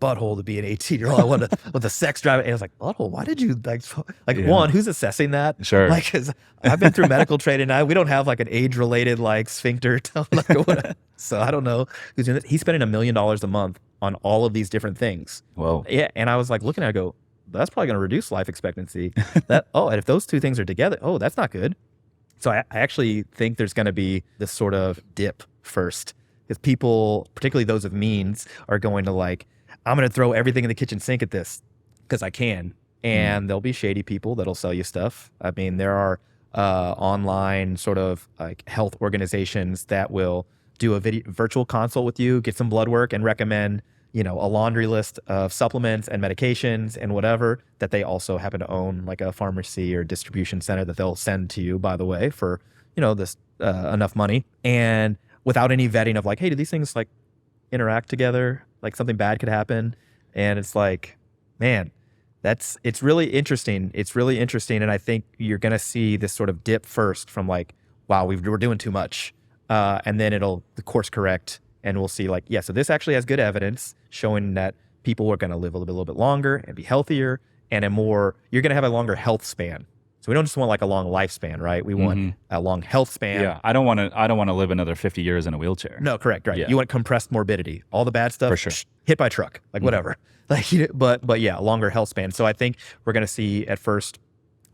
butthole to be an 18-year-old. I want the sex drive. And I was like, butthole? Why did you one, who's assessing that? Sure. Like, 'cause I've been through medical training. We don't have like an age-related like sphincter. So I don't know who's doing it. He's spending $1 million a month on all of these different things. Whoa. Yeah. And I was like looking at it, I go, that's probably going to reduce life expectancy. And if those two things are together, that's not good. So I actually think there's going to be this sort of dip first, because people, particularly those of means, are going to like, I'm going to throw everything in the kitchen sink at this because I can. And there'll be shady people that'll sell you stuff. There are online sort of like health organizations that will do a virtual consult with you, get some blood work, and recommend, a laundry list of supplements and medications and whatever that they also happen to own, like a pharmacy or distribution center that they'll send to you, by the way, for, this enough money. And without any vetting of like, hey, do these things like interact together? Like something bad could happen. And it's like, man, it's really interesting. It's really interesting. And I think you're going to see this sort of dip first from like, wow, we're doing too much. And then it'll course correct, and we'll see like, so this actually has good evidence showing that people are going to live a little bit longer and be healthier, and you're going to have a longer health span. So we don't just want like a long lifespan, right? We want a long health span. Yeah, I don't want to live another 50 years in a wheelchair. No, correct, right. Yeah. You want compressed morbidity, all the bad stuff, for sure. Hit by truck, like whatever. Like, but yeah, a longer health span. So I think we're going to see at first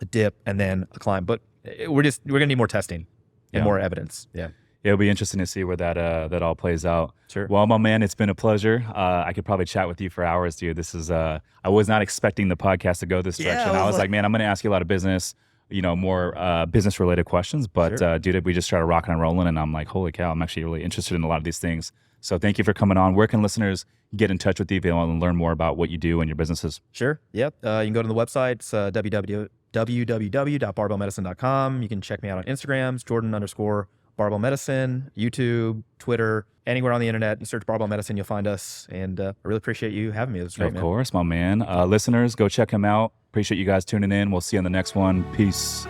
a dip and then a climb, but we're going to need more testing and more evidence. Yeah. It'll be interesting to see where that all plays out. Sure. Well, my man, it's been a pleasure. I could probably chat with you for hours, dude. This is I was not expecting the podcast to go this direction. I was like, man, I'm going to ask you a lot of business, more business related questions. But dude, we just started rocking and rolling, and I'm like, holy cow, I'm actually really interested in a lot of these things. So thank you for coming on. Where can listeners get in touch with you if they want to learn more about what you do and your businesses? Sure. Yep. You can go to the website. It's www.barbellmedicine.com. You can check me out on Instagrams, Jordan_Barbell Medicine, YouTube, Twitter, anywhere on the internet. You search Barbell Medicine, you'll find us. And I really appreciate you having me. It was great, man. Of course, my man. Listeners, go check him out. Appreciate you guys tuning in. We'll see you on the next one. Peace.